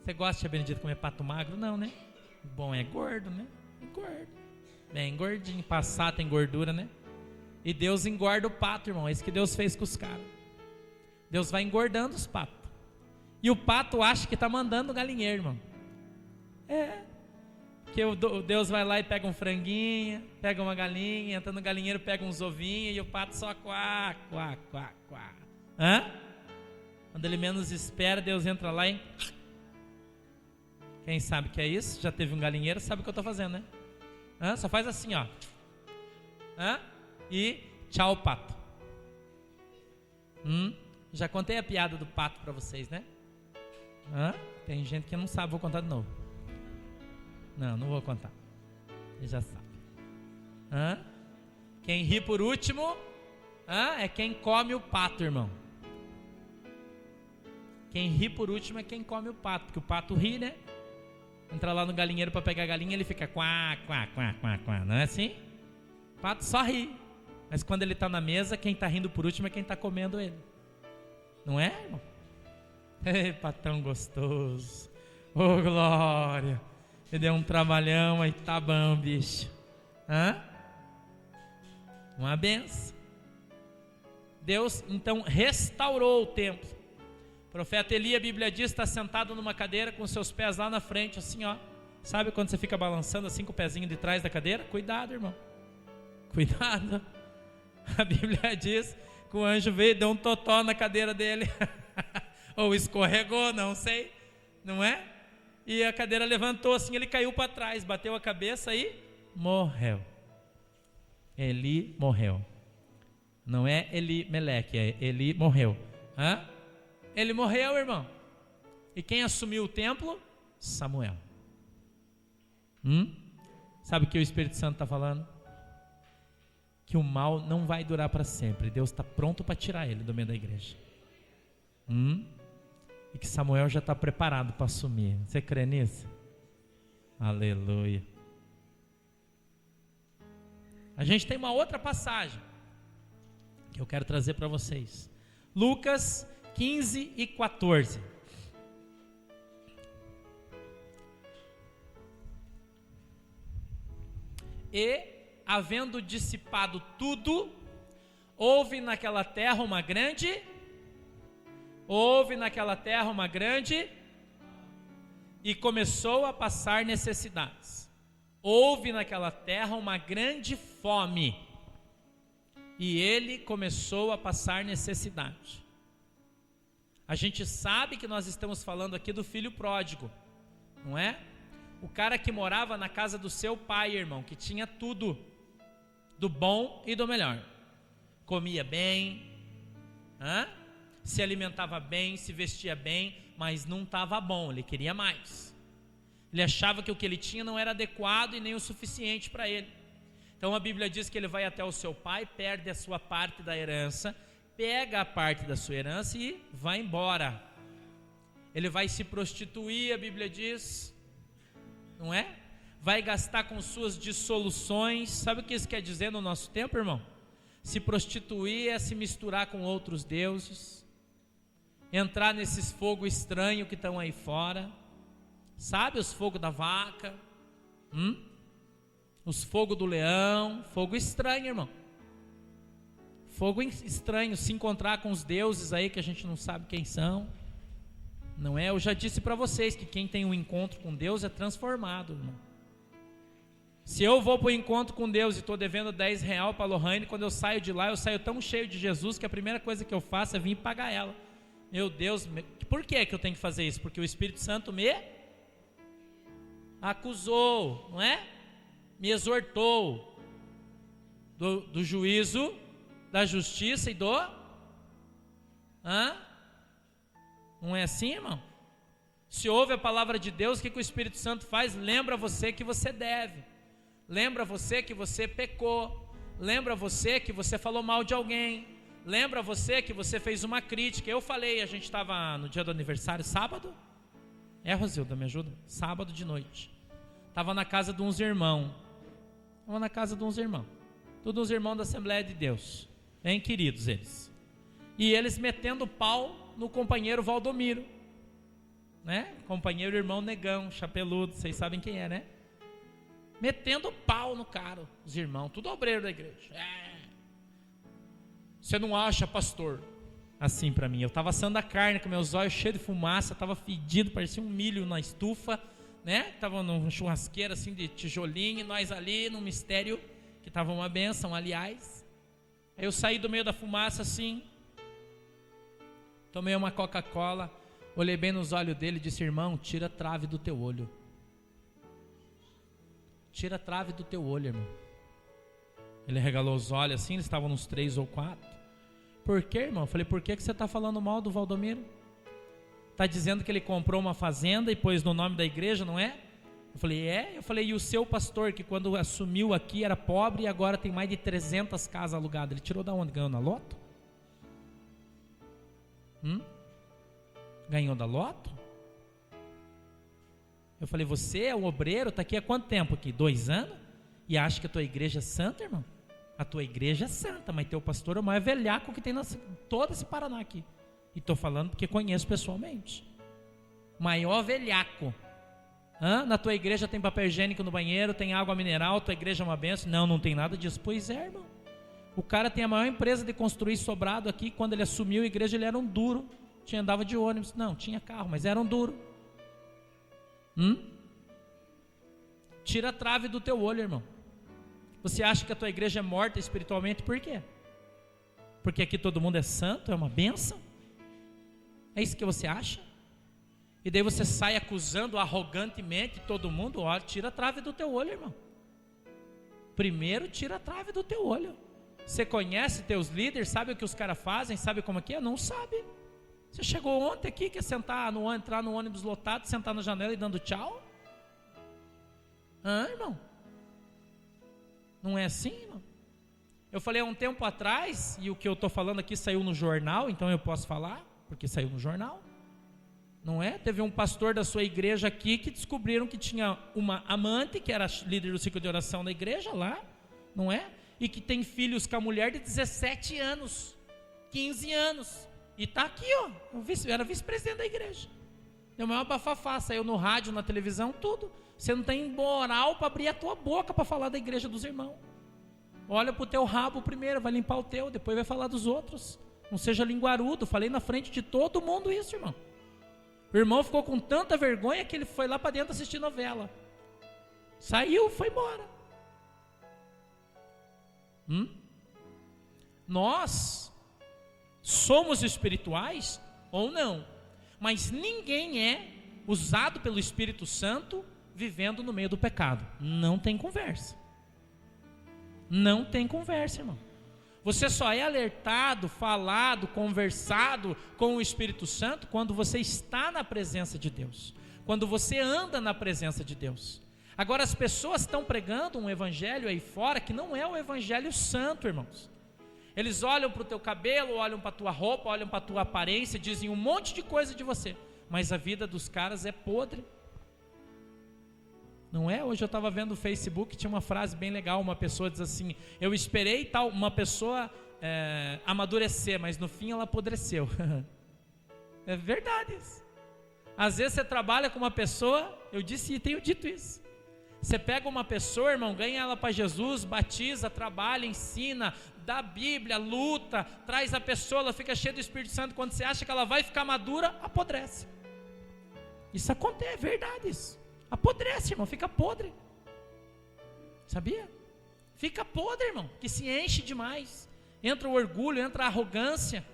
Você gosta, tia Benedito, de comer pato magro? Não, né? Bom é gordo, né? É gordo. Bem gordinho. Passar tem gordura, né? E Deus engorda o pato, irmão. É isso que Deus fez com os caras. Deus vai engordando os patos. E o pato acha que está mandando o galinheiro, irmão. Que Deus vai lá e pega um franguinho, pega uma galinha, entra no galinheiro, pega uns ovinhos e o pato só quá, quá, quá, quá. Quando ele menos espera, Deus entra lá e... Quem sabe que é isso? Já teve um galinheiro, sabe o que eu estou fazendo, né? Só faz assim, ó. E tchau, pato. Já contei a piada do pato para vocês, né? Tem gente que não sabe, vou contar de novo. Não vou contar. Você já sabe. Quem ri por último é quem come o pato, irmão. Quem ri por último é quem come o pato, porque o pato ri, né? Entra lá no galinheiro para pegar a galinha, ele fica quá, quá, quá, quá, quá. Não é assim? O pato só ri. Mas quando ele está na mesa, quem está rindo por último é quem está comendo ele. Não é, irmão? Ei, patão gostoso. Ô, glória. Ele deu um trabalhão, aí tá bom, bicho. Uma benção. Deus, então, restaurou o templo. O profeta Eli, a Bíblia diz, está sentado numa cadeira com seus pés lá na frente, assim, ó. Sabe quando você fica balançando assim com o pezinho de trás da cadeira? Cuidado, irmão. Cuidado. A Bíblia diz que o anjo veio e deu um totó na cadeira dele. Ou escorregou, não sei. Não é? E a cadeira levantou assim, ele caiu para trás, bateu a cabeça e morreu. Eli morreu. Não é Eli Meleque, é Eli morreu. Ele morreu, irmão. E quem assumiu o templo? Samuel. Sabe o que o Espírito Santo está falando? Que o mal não vai durar para sempre. Deus está pronto para tirar ele do meio da igreja. E que Samuel já está preparado para assumir. Você crê nisso? Aleluia. A gente tem uma outra passagem que eu quero trazer para vocês. Lucas 15 e 14. E, havendo dissipado tudo, houve naquela terra uma grande e começou a passar necessidades. Houve naquela terra uma grande fome e ele começou a passar necessidade. A gente sabe que nós estamos falando aqui do filho pródigo, não é? O cara que morava na casa do seu pai, irmão, que tinha tudo, do bom e do melhor. Comia bem, se alimentava bem, se vestia bem, mas não estava bom, ele queria mais. Ele achava que o que ele tinha não era adequado e nem o suficiente para ele. Então a Bíblia diz que ele vai até o seu pai, perde a sua parte da herança, pega a parte da sua herança e vai embora. Ele vai se prostituir, a Bíblia diz, não é? Vai gastar com suas dissoluções. Sabe o que isso quer dizer no nosso tempo, irmão? Se prostituir é se misturar com outros deuses, entrar nesses fogos estranhos que estão aí fora. Sabe os fogos da vaca? Os fogos do leão. Fogo estranho, irmão. Fogo estranho. Se encontrar com os deuses aí que a gente não sabe quem são. Não é? Eu já disse para vocês que quem tem um encontro com Deus é transformado, irmão. Se eu vou para o encontro com Deus e estou devendo R$10 para a Lohane, quando eu saio de lá, eu saio tão cheio de Jesus que a primeira coisa que eu faço é vir pagar ela. Meu Deus, por que eu tenho que fazer isso? Porque o Espírito Santo me acusou, não é? Me exortou do juízo, da justiça e do... Não é assim, irmão? Se ouve a palavra de Deus, o que o Espírito Santo faz? Lembra você que você deve. Lembra você que você pecou. Lembra você que você falou mal de alguém. Lembra você que você fez uma crítica. Eu falei, a gente estava no dia do aniversário, sábado? Rosilda, me ajuda? Sábado de noite. Estava na casa de uns irmãos. Todos os irmãos da Assembleia de Deus. Bem queridos eles. E eles metendo pau no companheiro Valdomiro. Né? Companheiro irmão negão, chapeludo, vocês sabem quem é, né? Metendo pau no cara, os irmãos, tudo obreiro da igreja. Você não acha, pastor? Assim para mim, eu estava assando a carne com meus olhos cheios de fumaça, estava fedido, parecia um milho na estufa, né? Estava numa churrasqueira assim de tijolinho, e nós ali num mistério, que estava uma bênção, aliás. Aí eu saí do meio da fumaça assim, tomei uma Coca-Cola, olhei bem nos olhos dele e disse: irmão, tira a trave do teu olho. Tira a trave do teu olho, irmão. Ele regalou os olhos assim, eles estavam nos 3 ou 4. Por que, irmão? Eu falei: por que você está falando mal do Valdomiro? Está dizendo que ele comprou uma fazenda e pôs no nome da igreja, não é? Eu falei, Eu falei, e o seu pastor, que quando assumiu aqui era pobre e agora tem mais de 300 casas alugadas, ele tirou da onde? Ganhou na loto? Ganhou da loto? Eu falei, você é um obreiro, está aqui há quanto tempo aqui? 2 anos? E acha que a tua igreja é santa, irmão? A tua igreja é santa, mas teu pastor é o maior velhaco que tem todo esse Paraná aqui. E estou falando porque conheço pessoalmente. Maior velhaco. Na tua igreja tem papel higiênico no banheiro, tem água mineral, tua igreja é uma benção? Não, não tem nada disso. Pois é, irmão. O cara tem a maior empresa de construir sobrado aqui. Quando ele assumiu a igreja, ele era um duro. Andava de ônibus. Não, tinha carro, mas era um duro. Tira a trave do teu olho, irmão. Você acha que a tua igreja é morta espiritualmente? Por quê? Porque aqui todo mundo é santo, é uma bênção? É isso que você acha? E daí você sai acusando arrogantemente todo mundo? Olha, tira a trave do teu olho, irmão. Primeiro tira a trave do teu olho. Você conhece teus líderes? Sabe o que os caras fazem? Sabe como é que é? Não sabe. Você chegou ontem aqui, quer entrar no ônibus lotado, sentar na janela e dando tchau? Irmão? Não é assim, irmão? Eu falei há um tempo atrás, e o que eu estou falando aqui saiu no jornal, então eu posso falar, porque saiu no jornal. Não é? Teve um pastor da sua igreja aqui que descobriram que tinha uma amante, que era líder do ciclo de oração da igreja lá, não é? E que tem filhos com a mulher de 17 anos, 15 anos. E está aqui, ó, era vice-presidente da igreja. Deu maior bafafá, saiu no rádio, na televisão, tudo. Você não tem moral para abrir a tua boca para falar da igreja dos irmãos. Olha para o teu rabo primeiro, vai limpar o teu, depois vai falar dos outros. Não seja linguarudo, falei na frente de todo mundo isso, irmão. O irmão ficou com tanta vergonha que ele foi lá para dentro assistir novela. Saiu, foi embora. Nós somos espirituais ou não, mas ninguém é usado pelo Espírito Santo vivendo no meio do pecado. Não tem conversa. Não tem conversa, irmão. Você só é alertado, falado, conversado com o Espírito Santo quando você está na presença de Deus, quando você anda na presença de Deus. Agora as pessoas estão pregando um evangelho aí fora que não é o evangelho santo, irmãos. Eles olham para o teu cabelo, olham para a tua roupa, olham para a tua aparência, dizem um monte de coisa de você, mas a vida dos caras é podre. Não é? Hoje eu estava vendo no Facebook, tinha uma frase bem legal, uma pessoa diz assim, eu esperei uma pessoa amadurecer, mas no fim ela apodreceu. É verdade isso. Às vezes você trabalha com uma pessoa, eu disse e tenho dito isso. Você pega uma pessoa, irmão, ganha ela para Jesus, batiza, trabalha, ensina, dá Bíblia, luta, traz a pessoa, ela fica cheia do Espírito Santo. Quando você acha que ela vai ficar madura, apodrece. Isso acontece, é verdade isso. Apodrece, irmão, fica podre. Sabia? Fica podre, irmão, que se enche demais. Entra o orgulho, entra a arrogância,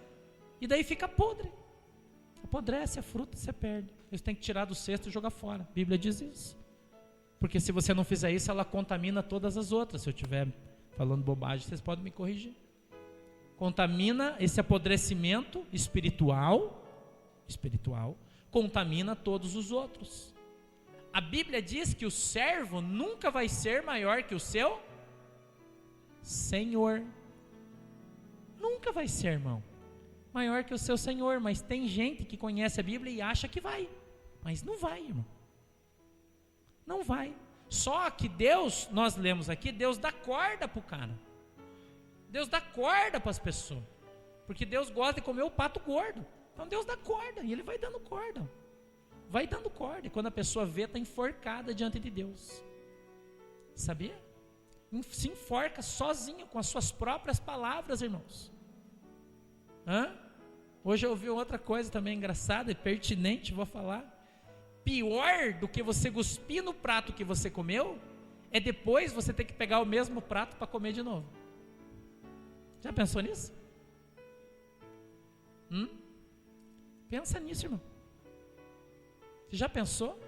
e daí fica podre. Apodrece, a fruta você perde. Você tem que tirar do cesto e jogar fora. A Bíblia diz isso. Porque se você não fizer isso, ela contamina todas as outras. Se eu estiver falando bobagem, vocês podem me corrigir. Contamina esse apodrecimento espiritual, contamina todos os outros. A Bíblia diz que o servo nunca vai ser maior que o seu Senhor. Nunca vai ser, irmão, maior que o seu Senhor. Mas tem gente que conhece a Bíblia e acha que vai, mas não vai, irmão. Não vai. Só que Deus, nós lemos aqui, Deus dá corda para o cara. Deus dá corda para as pessoas. Porque Deus gosta de comer o pato gordo. Então Deus dá corda e Ele vai dando corda. Vai dando corda. E quando a pessoa vê, está enforcada diante de Deus. Sabia? Se enforca sozinho com as suas próprias palavras, irmãos. Hoje eu ouvi outra coisa também engraçada e pertinente, vou falar. Pior do que você cuspir no prato que você comeu, é depois você ter que pegar o mesmo prato para comer de novo. Já pensou nisso? Pensa nisso, irmão. Você já pensou?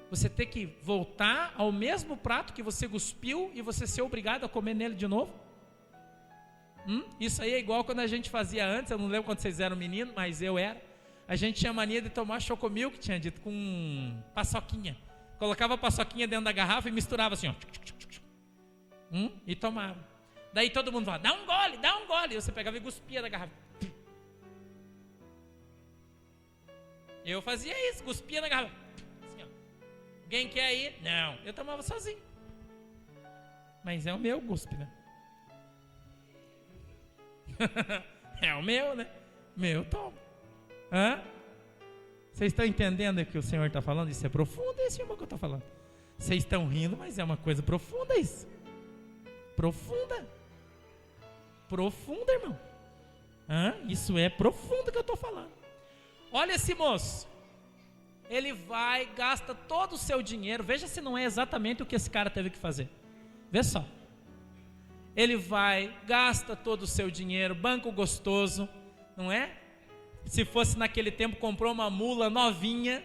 Você ter que voltar ao mesmo prato que você cuspiu e você ser obrigado a comer nele de novo? Isso aí é igual quando a gente fazia antes, eu não lembro quando vocês eram meninos, mas eu era. A gente tinha mania de tomar chocomilk, tinha dito, com paçoquinha. Colocava a paçoquinha dentro da garrafa e misturava assim, ó. E tomava. Daí todo mundo falava, dá um gole. E você pegava e cuspia da garrafa. Eu fazia isso, cuspia na garrafa. Assim, ó. Alguém quer ir? Não. Eu tomava sozinho. Mas é o meu cuspe, né? É o meu, né? Meu tomo. Hã? Vocês estão entendendo o que o Senhor está falando? Isso é profundo, esse irmão que eu estou falando. Vocês estão rindo, mas é uma coisa profunda isso. Profunda. Profunda, irmão. Hã? Isso é profundo que eu estou falando. Olha esse moço. Ele vai, gasta todo o seu dinheiro. Veja se não é exatamente o que esse cara teve que fazer. Vê só. Ele vai, gasta todo o seu dinheiro, banco gostoso, não é? Se fosse naquele tempo, comprou uma mula novinha.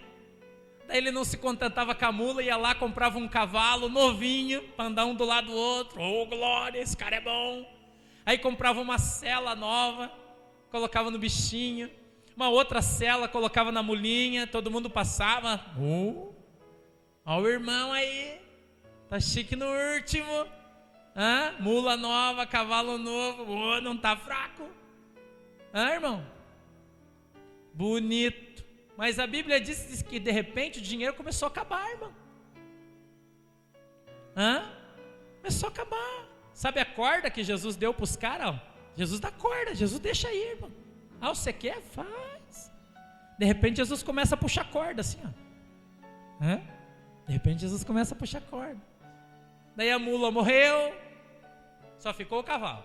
Daí ele não se contentava com a mula, ia lá, comprava um cavalo novinho, para andar um do lado do outro. Oh, glória, esse cara é bom. Aí comprava uma sela nova, colocava no bichinho. Uma outra sela, colocava na mulinha, todo mundo passava. Olha o irmão aí, tá chique no último. Mula nova, cavalo novo, não tá fraco. Irmão? Bonito. Mas a Bíblia diz que de repente o dinheiro começou a acabar, irmão. Começou a acabar. Sabe a corda que Jesus deu para os caras? Jesus dá corda, Jesus deixa aí, irmão. Você quer? Faz. De repente Jesus começa a puxar corda assim, ó. De repente Jesus começa a puxar corda. Daí a mula morreu, só ficou o cavalo.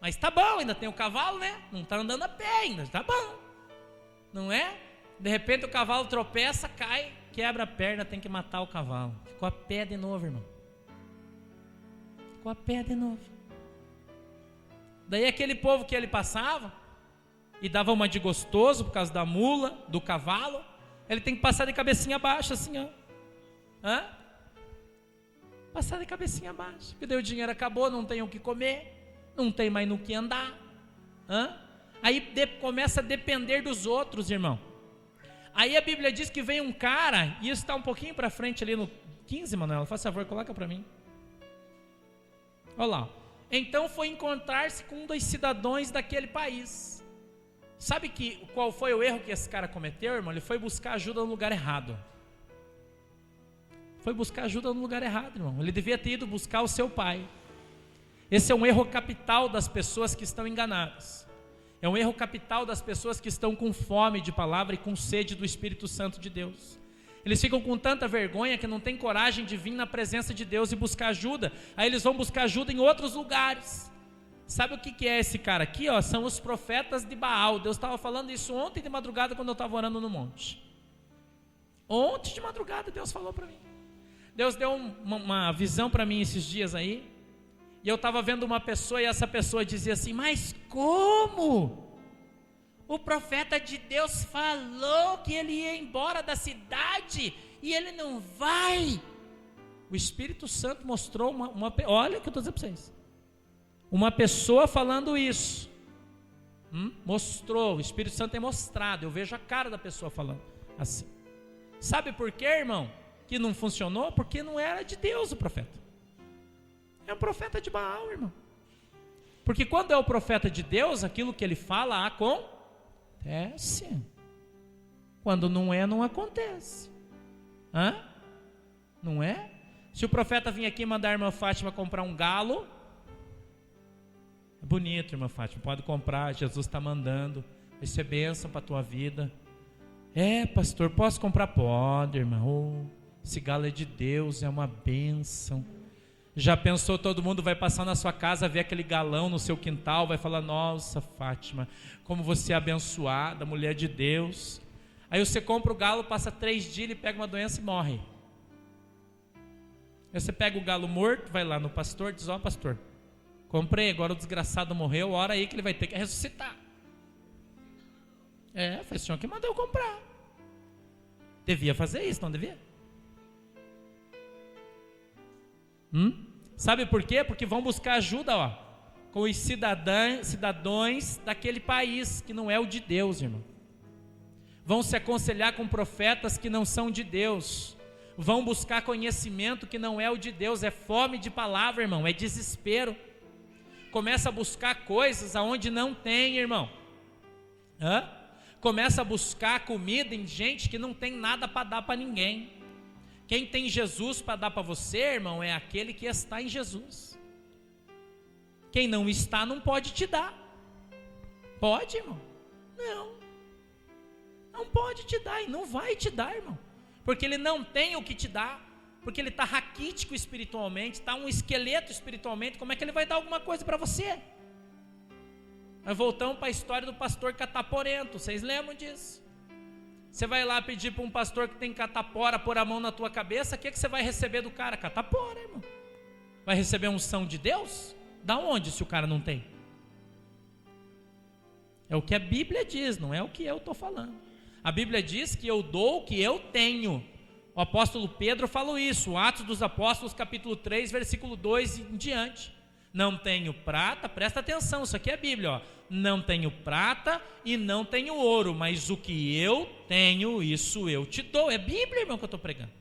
Mas tá bom, ainda tem o cavalo, né? Não tá andando a pé ainda, tá bom. Não é? De repente o cavalo tropeça, cai, quebra a perna, tem que matar o cavalo. Ficou a pé de novo, irmão. Ficou a pé de novo. Daí aquele povo que ele passava e dava uma de gostoso por causa da mula, do cavalo, ele tem que passar de cabecinha baixa assim, ó. Passar de cabecinha baixa, porque daí o dinheiro acabou, não tem o que comer, não tem mais no que andar. Aí começa a depender dos outros, irmão. Aí a Bíblia diz que vem um cara, e isso está um pouquinho para frente ali no 15, Manuela, faz favor, coloca para mim. Olha lá. Então foi encontrar-se com um dos cidadãos daquele país. Sabe qual foi o erro que esse cara cometeu, irmão? Ele foi buscar ajuda no lugar errado. Foi buscar ajuda no lugar errado, irmão. Ele devia ter ido buscar o seu pai. Esse é um erro capital das pessoas que estão enganadas. É um erro capital das pessoas que estão com fome de palavra e com sede do Espírito Santo de Deus. Eles ficam com tanta vergonha que não têm coragem de vir na presença de Deus e buscar ajuda. Aí eles vão buscar ajuda em outros lugares. Sabe o que é esse cara aqui? São os profetas de Baal. Deus estava falando isso ontem de madrugada quando eu estava orando no monte. Ontem de madrugada Deus falou para mim. Deus deu uma visão para mim esses dias aí. E eu estava vendo uma pessoa e essa pessoa dizia assim: mas como? O profeta de Deus falou que ele ia embora da cidade e ele não vai. O Espírito Santo mostrou olha o que eu estou dizendo para vocês. Uma pessoa falando isso. Mostrou, o Espírito Santo tem mostrado. Eu vejo a cara da pessoa falando assim. Sabe por quê, irmão? Que não funcionou? Porque não era de Deus o profeta. É um profeta de Baal, irmão. Porque quando é o profeta de Deus, aquilo que ele fala acontece. Quando não é, não acontece. Não é? Se o profeta vir aqui mandar a irmã Fátima comprar um galo, é bonito, irmã Fátima, pode comprar, Jesus está mandando, vai ser bênção para a tua vida. Pastor, posso comprar? Pode, irmão. Esse galo é de Deus, é uma bênção. Já pensou, todo mundo vai passar na sua casa, ver aquele galão no seu quintal, vai falar: nossa, Fátima, como você é abençoada, mulher de Deus. Aí você compra o galo, passa 3 dias, ele pega uma doença e morre. Aí você pega o galo morto, vai lá no pastor, diz: pastor, comprei, agora o desgraçado morreu, ora aí que ele vai ter que ressuscitar. Foi o senhor que mandou eu comprar. Devia fazer isso, não devia? Sabe por quê? Porque vão buscar ajuda com os cidadãos daquele país que não é o de Deus, irmão. vão se aconselhar com profetas que não são de Deus, vão buscar conhecimento que não é o de Deus, é fome de palavra, irmão, é desespero. Começa a buscar coisas aonde não tem, irmão. Começa a buscar comida em gente que não tem nada para dar para ninguém. Quem tem Jesus para dar para você, irmão, é aquele que está em Jesus. Quem não está não pode te dar. Pode, irmão? Não pode te dar e não vai te dar, irmão, porque ele não tem o que te dar, porque ele está raquítico espiritualmente, está um esqueleto espiritualmente. Como é que ele vai dar alguma coisa para você? Nós voltamos para a história do pastor cataporento, vocês lembram disso? Você vai lá pedir para um pastor que tem catapora pôr a mão na tua cabeça, o que você vai receber do cara? Catapora, irmão. Vai receber unção de Deus? Da onde se o cara não tem? É o que a Bíblia diz, não é o que eu estou falando. A Bíblia diz que eu dou o que eu tenho. O apóstolo Pedro falou isso, Atos dos Apóstolos, capítulo 3, versículo 2 em diante. Não tenho prata, presta atenção, isso aqui é a Bíblia, ó. Não tenho prata e não tenho ouro, mas o que eu tenho, isso eu te dou. É Bíblia, irmão, que eu estou pregando.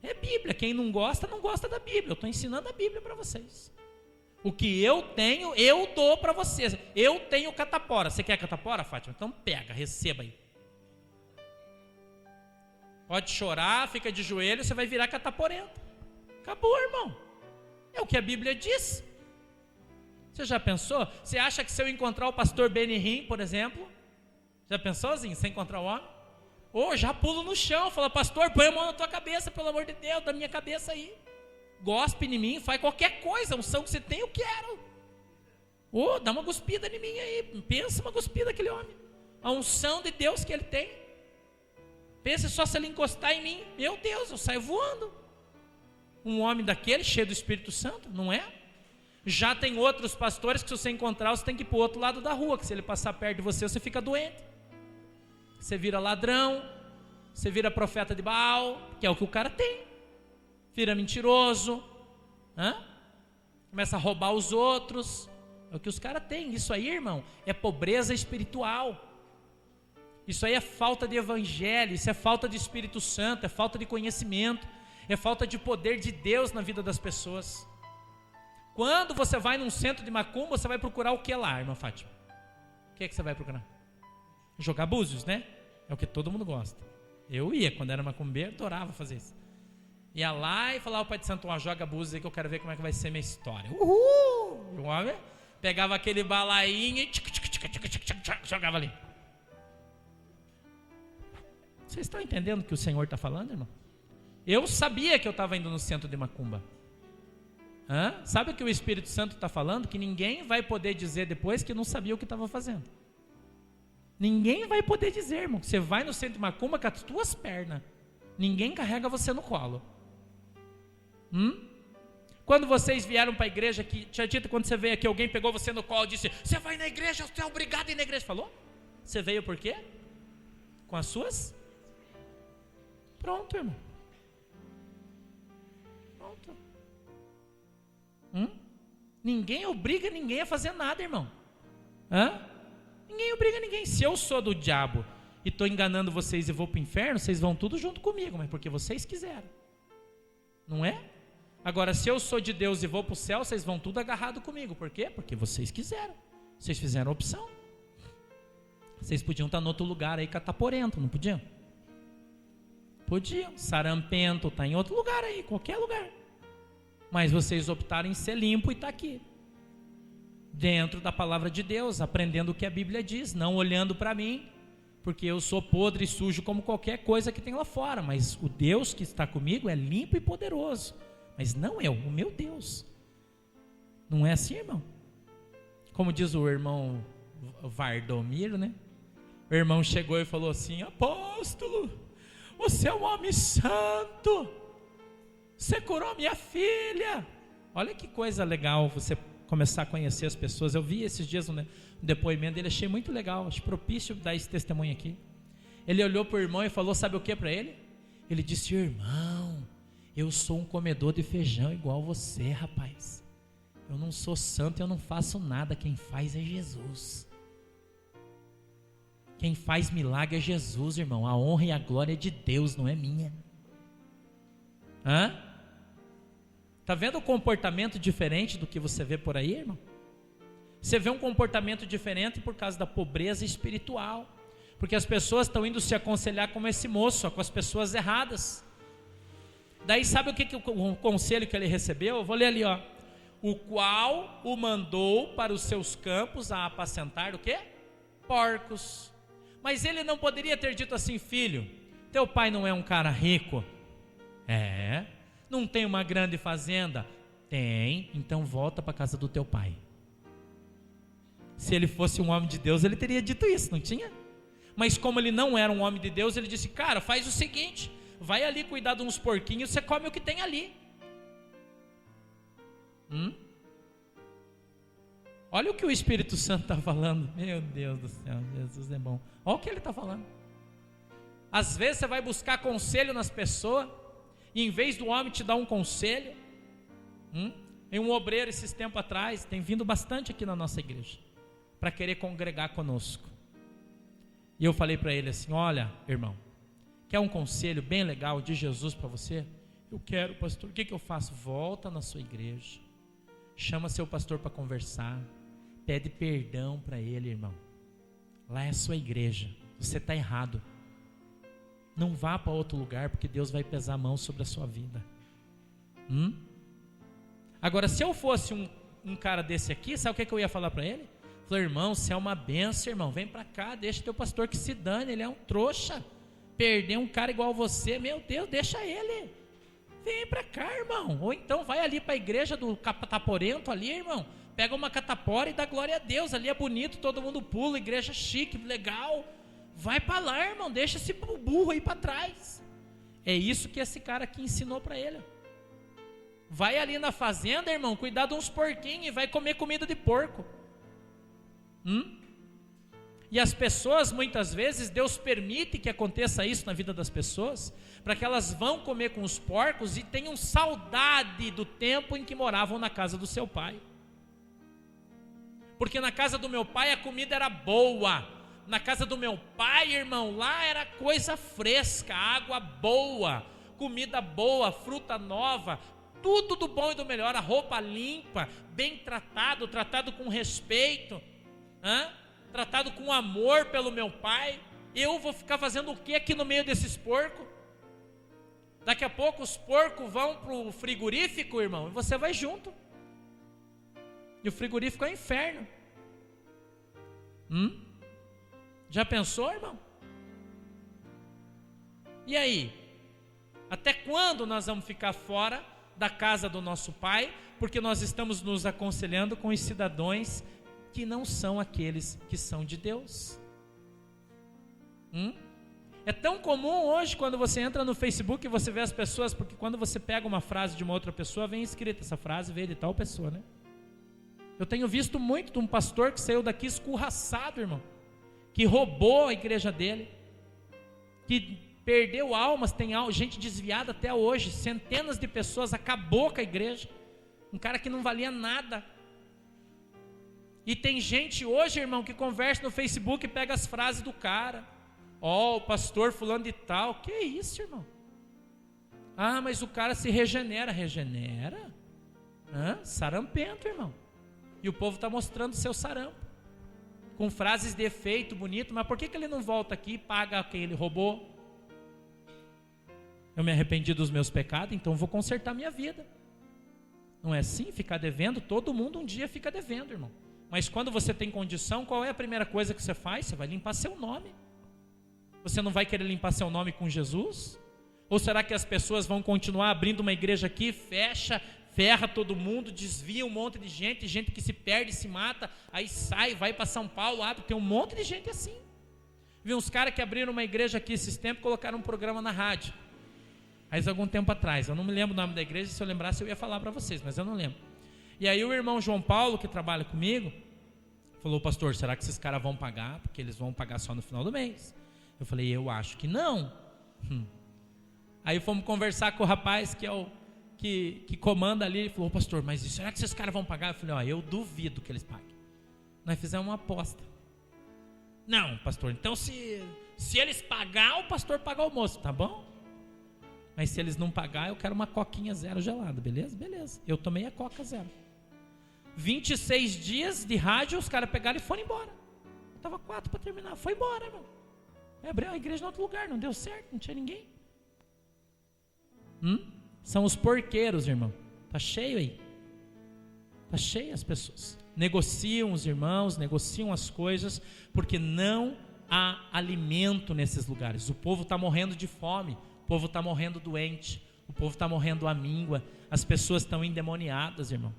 É Bíblia, quem não gosta da Bíblia. Eu estou ensinando a Bíblia para vocês. O que eu tenho, eu dou para vocês. Eu tenho catapora. Você quer catapora, Fátima? Então pega, receba aí. Pode chorar, fica de joelho, você vai virar cataporento. Acabou, irmão. É o que a Bíblia diz. Você já pensou? Você acha que se eu encontrar o pastor Benihim, por exemplo, já pensou assim, se encontrar o homem? Já pulo no chão, fala, pastor, põe a mão na tua cabeça, pelo amor de Deus, da minha cabeça aí. Gospe em mim, faz qualquer coisa, a unção que você tem, eu quero. Dá uma cuspida em mim aí, pensa uma cuspida daquele homem. A unção de Deus que ele tem. Pensa só se ele encostar em mim, meu Deus, eu saio voando. Um homem daquele, cheio do Espírito Santo, não é? Já tem outros pastores que se você encontrar, você tem que ir para o outro lado da rua, que se ele passar perto de você, você fica doente. Você vira ladrão, você vira profeta de Baal, que é o que o cara tem. Vira mentiroso, começa a roubar os outros, é o que os caras têm. Isso aí, irmão, é pobreza espiritual. Isso aí é falta de evangelho, isso é falta de Espírito Santo, é falta de conhecimento, é falta de poder de Deus na vida das pessoas. Quando você vai num centro de macumba, você vai procurar o que lá, irmã Fátima? O que é que você vai procurar? Jogar búzios, né? É o que todo mundo gosta. Eu ia, quando era macumbeiro, adorava fazer isso. Ia lá e falava ao pai de santo, joga búzios aí que eu quero ver como é que vai ser minha história. O homem pegava aquele balainho e jogava ali. Vocês estão entendendo o que o Senhor está falando, irmão? Eu sabia que eu estava indo no centro de macumba. Sabe o que o Espírito Santo está falando? Que ninguém vai poder dizer depois que não sabia o que estava fazendo. Ninguém vai poder dizer, irmão, que você vai no centro de macumba com as tuas pernas. Ninguém carrega você no colo. Quando vocês vieram para a igreja, tia Tita, quando você veio aqui, alguém pegou você no colo e disse, você vai na igreja, você é obrigado a ir na igreja. Falou? Você veio por quê? Com as suas? Pronto, irmão. Pronto. Ninguém obriga ninguém a fazer nada, irmão. Ninguém obriga ninguém. Se eu sou do diabo e estou enganando vocês e vou para o inferno, vocês vão tudo junto comigo, mas porque vocês quiseram. Não é? Agora, se eu sou de Deus e vou para o céu, vocês vão tudo agarrado comigo. Por quê? Porque vocês quiseram. Vocês fizeram a opção. Vocês podiam estar em outro lugar aí, cataporento, não podiam? Podiam. Sarampento, está em outro lugar aí, qualquer lugar. Mas vocês optaram em ser limpo e está aqui. Dentro da palavra de Deus, aprendendo o que a Bíblia diz, não olhando para mim, porque eu sou podre e sujo como qualquer coisa que tem lá fora. Mas o Deus que está comigo é limpo e poderoso. Mas não eu, o meu Deus. Não é assim, irmão? Como diz o irmão Vardomiro, né? O irmão chegou e falou assim, apóstolo, você é um homem santo. Você curou minha filha. Olha que coisa legal você começar a conhecer as pessoas. Eu vi esses dias um depoimento dele, achei muito legal, acho propício dar esse testemunho aqui. Ele olhou para o irmão e falou, sabe o que para ele? Ele disse, irmão, eu sou um comedor de feijão igual você, rapaz. Eu não sou santo, eu não faço nada, quem faz é Jesus. Quem faz milagre é Jesus, irmão. A honra e a glória é de Deus, não é minha. Está vendo o comportamento diferente do que você vê por aí, irmão? Você vê um comportamento diferente por causa da pobreza espiritual. Porque as pessoas estão indo se aconselhar com esse moço, com as pessoas erradas. Daí sabe o conselho que ele recebeu? Eu vou ler ali, ó. O qual o mandou para os seus campos a apacentar o quê? Porcos. Mas ele não poderia ter dito assim: filho, teu pai não é um cara rico? É. Não tem uma grande fazenda? Tem. Então volta para a casa do teu pai. Se ele fosse um homem de Deus, ele teria dito isso, não tinha? Mas como ele não era um homem de Deus, ele disse: cara, faz o seguinte, vai ali cuidar de uns porquinhos, você come o que tem ali. Olha o que o Espírito Santo está falando. Meu Deus do céu, Jesus é bom. Olha o que ele está falando. Às vezes você vai buscar conselho nas pessoas, e em vez do homem te dar um conselho, tem um obreiro esses tempos atrás, tem vindo bastante aqui na nossa igreja, para querer congregar conosco. E eu falei para ele assim: olha, irmão, quer um conselho bem legal de Jesus para você? Eu quero, pastor. O que eu faço? Volta na sua igreja, chama seu pastor para conversar, pede perdão para ele, irmão. Lá é a sua igreja, você está errado. Não vá para outro lugar, porque Deus vai pesar a mão sobre a sua vida. Agora, se eu fosse um cara desse aqui, sabe o que eu ia falar para ele? Falei: irmão, você é uma benção, irmão, vem para cá, deixa teu pastor que se dane, ele é um trouxa. Perder um cara igual você, meu Deus, deixa ele. Vem para cá, irmão. Ou então vai ali para a igreja do Cataporento ali, irmão, pega uma catapora e dá glória a Deus, ali é bonito, todo mundo pula, igreja chique, legal. Vai para lá, irmão, deixa esse burro aí para trás. É isso que esse cara aqui ensinou para ele. Vai ali na fazenda, irmão, cuidar de uns porquinhos e vai comer comida de porco. E as pessoas, muitas vezes, Deus permite que aconteça isso na vida das pessoas, para que elas vão comer com os porcos e tenham saudade do tempo em que moravam na casa do seu pai. Porque na casa do meu pai a comida era boa. Na casa do meu pai, irmão, lá era coisa fresca, água boa, comida boa, fruta nova, tudo do bom e do melhor, a roupa limpa, bem tratado com respeito, tratado com amor pelo meu pai. Eu vou ficar fazendo o que aqui no meio desses porcos? Daqui a pouco os porcos vão para o frigorífico, irmão, e você vai junto. E o frigorífico é o inferno. Já pensou, irmão? E aí? Até quando nós vamos ficar fora da casa do nosso pai, porque nós estamos nos aconselhando com os cidadãos que não são aqueles que são de Deus? É tão comum hoje, quando você entra no Facebook e você vê as pessoas, porque quando você pega uma frase de uma outra pessoa, vem escrita: essa frase veio de tal pessoa, né? Eu tenho visto muito de um pastor que saiu daqui escorraçado, irmão, que roubou a igreja dele, que perdeu almas, tem gente desviada até hoje, centenas de pessoas, acabou com a igreja, um cara que não valia nada. E tem gente hoje, irmão, que conversa no Facebook e pega as frases do cara: ó, o pastor fulano de tal. Que isso, irmão? Ah, mas o cara se regenera. Sarampento, irmão. E o povo está mostrando o seu sarampo, com frases de efeito bonito. Mas por que ele não volta aqui e paga quem ele roubou? Eu me arrependi dos meus pecados, então vou consertar minha vida. Não é assim? Ficar devendo, todo mundo um dia fica devendo, irmão. Mas quando você tem condição, qual é a primeira coisa que você faz? Você vai limpar seu nome. Você não vai querer limpar seu nome com Jesus? Ou será que as pessoas vão continuar abrindo uma igreja aqui, ferra todo mundo, desvia um monte de gente que se perde, se mata, aí sai, vai para São Paulo, abre, tem um monte de gente assim. Vi uns caras que abriram uma igreja aqui esses tempos, colocaram um programa na rádio. Mas algum tempo atrás, eu não me lembro o nome da igreja, se eu lembrasse eu ia falar para vocês, mas eu não lembro. E aí o irmão João Paulo, que trabalha comigo, falou: pastor, será que esses caras vão pagar? Porque eles vão pagar só no final do mês. Eu falei: eu acho que não. Aí fomos conversar com o rapaz que é o que comanda ali. Ele falou: pastor, mas será que esses caras vão pagar? Eu falei: eu duvido que eles paguem. Nós fizemos uma aposta. Não, pastor, então se eles pagar, o pastor paga o almoço, tá bom? Mas se eles não pagar, eu quero uma coquinha zero gelada, beleza? Beleza, eu tomei a coca zero. 26 dias de rádio, os caras pegaram e foram embora. Tava 4 para terminar, foi embora, irmão. Abriu a igreja em outro lugar, não deu certo, não tinha ninguém. São os porqueiros, irmão. Tá cheio aí. Tá cheio as pessoas. Negociam os irmãos, negociam as coisas, porque não há alimento nesses lugares. O povo está morrendo de fome, o povo está morrendo doente, o povo está morrendo à míngua, as pessoas estão endemoniadas, irmão.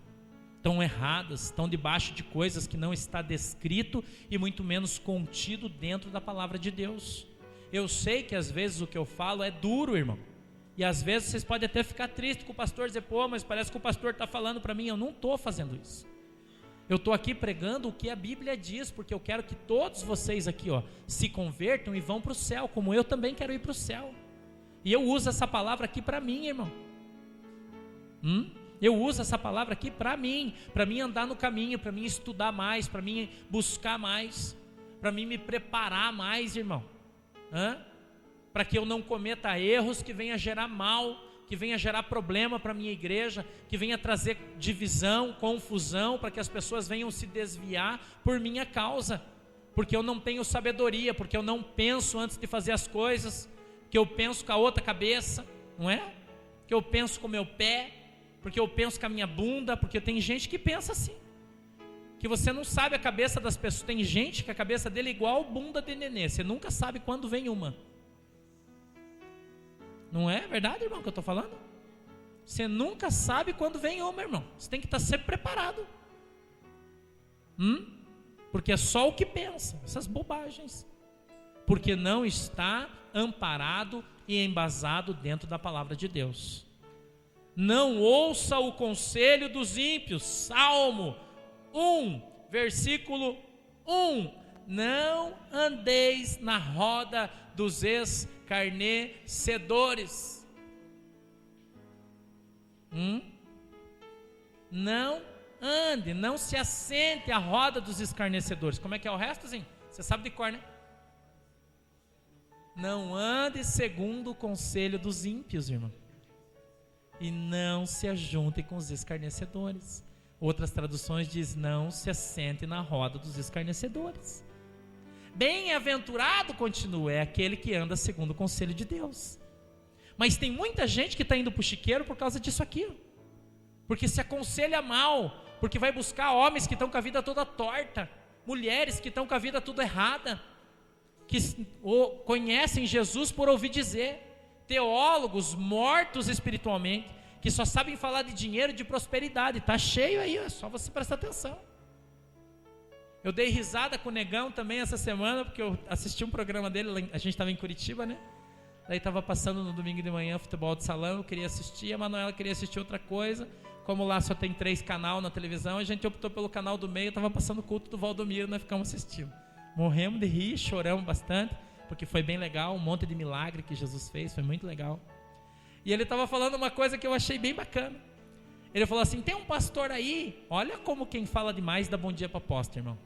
Estão erradas, estão debaixo de coisas que não está descrito e muito menos contido dentro da palavra de Deus. Eu sei que às vezes o que eu falo é duro, irmão. E às vezes vocês podem até ficar tristes com o pastor, dizer, pô, mas parece que o pastor está falando para mim. Eu não estou fazendo isso. Eu estou aqui pregando o que a Bíblia diz, porque eu quero que todos vocês aqui, se convertam e vão para o céu, como eu também quero ir para o céu. E eu uso essa palavra aqui para mim, irmão. Eu uso essa palavra aqui para mim andar no caminho, para mim estudar mais, para mim buscar mais, para mim me preparar mais, irmão. Para que eu não cometa erros que venha gerar mal, que venha gerar problema para a minha igreja, que venha trazer divisão, confusão, para que as pessoas venham se desviar por minha causa, porque eu não tenho sabedoria, porque eu não penso antes de fazer as coisas, que eu penso com a outra cabeça, não é? Que eu penso com o meu pé, porque eu penso com a minha bunda, porque tem gente que pensa assim, que você não sabe a cabeça das pessoas. Tem gente que a cabeça dele é igual bunda de nenê, você nunca sabe quando vem uma. Não é verdade, irmão, que eu estou falando? Você nunca sabe quando vem uma, irmão. Você tem que estar sempre preparado. Porque é só o que pensa, essas bobagens. Porque não está amparado e embasado dentro da palavra de Deus. Não ouça o conselho dos ímpios. Salmo 1, versículo 1. Não andeis na roda dos escarnecedores. Não ande, não se assente à roda dos escarnecedores. Como é que é o resto, assim? Você sabe de cor, né? Não ande segundo o conselho dos ímpios, irmão. E não se ajunte com os escarnecedores. Outras traduções diz, não se assente na roda dos escarnecedores. Bem-aventurado, continua, é aquele que anda segundo o conselho de Deus. Mas tem muita gente que está indo para o chiqueiro por causa disso aqui, porque se aconselha mal, porque vai buscar homens que estão com a vida toda torta, mulheres que estão com a vida toda errada, que conhecem Jesus por ouvir dizer, teólogos mortos espiritualmente, que só sabem falar de dinheiro e de prosperidade. Está cheio aí, é só você prestar atenção. Eu dei risada com o Negão também essa semana, porque eu assisti um programa dele, a gente estava em Curitiba, né? Daí estava passando no domingo de manhã futebol de salão, eu queria assistir, a Manuela queria assistir outra coisa. Como lá só tem 3 canais na televisão, a gente optou pelo canal do meio, estava passando o culto do Valdomiro, nós ficamos assistindo. Morremos de rir, choramos bastante, porque foi bem legal, um monte de milagre que Jesus fez, foi muito legal. E ele estava falando uma coisa que eu achei bem bacana. Ele falou assim, tem um pastor aí, olha como quem fala demais dá bom dia para apóstolo, irmão.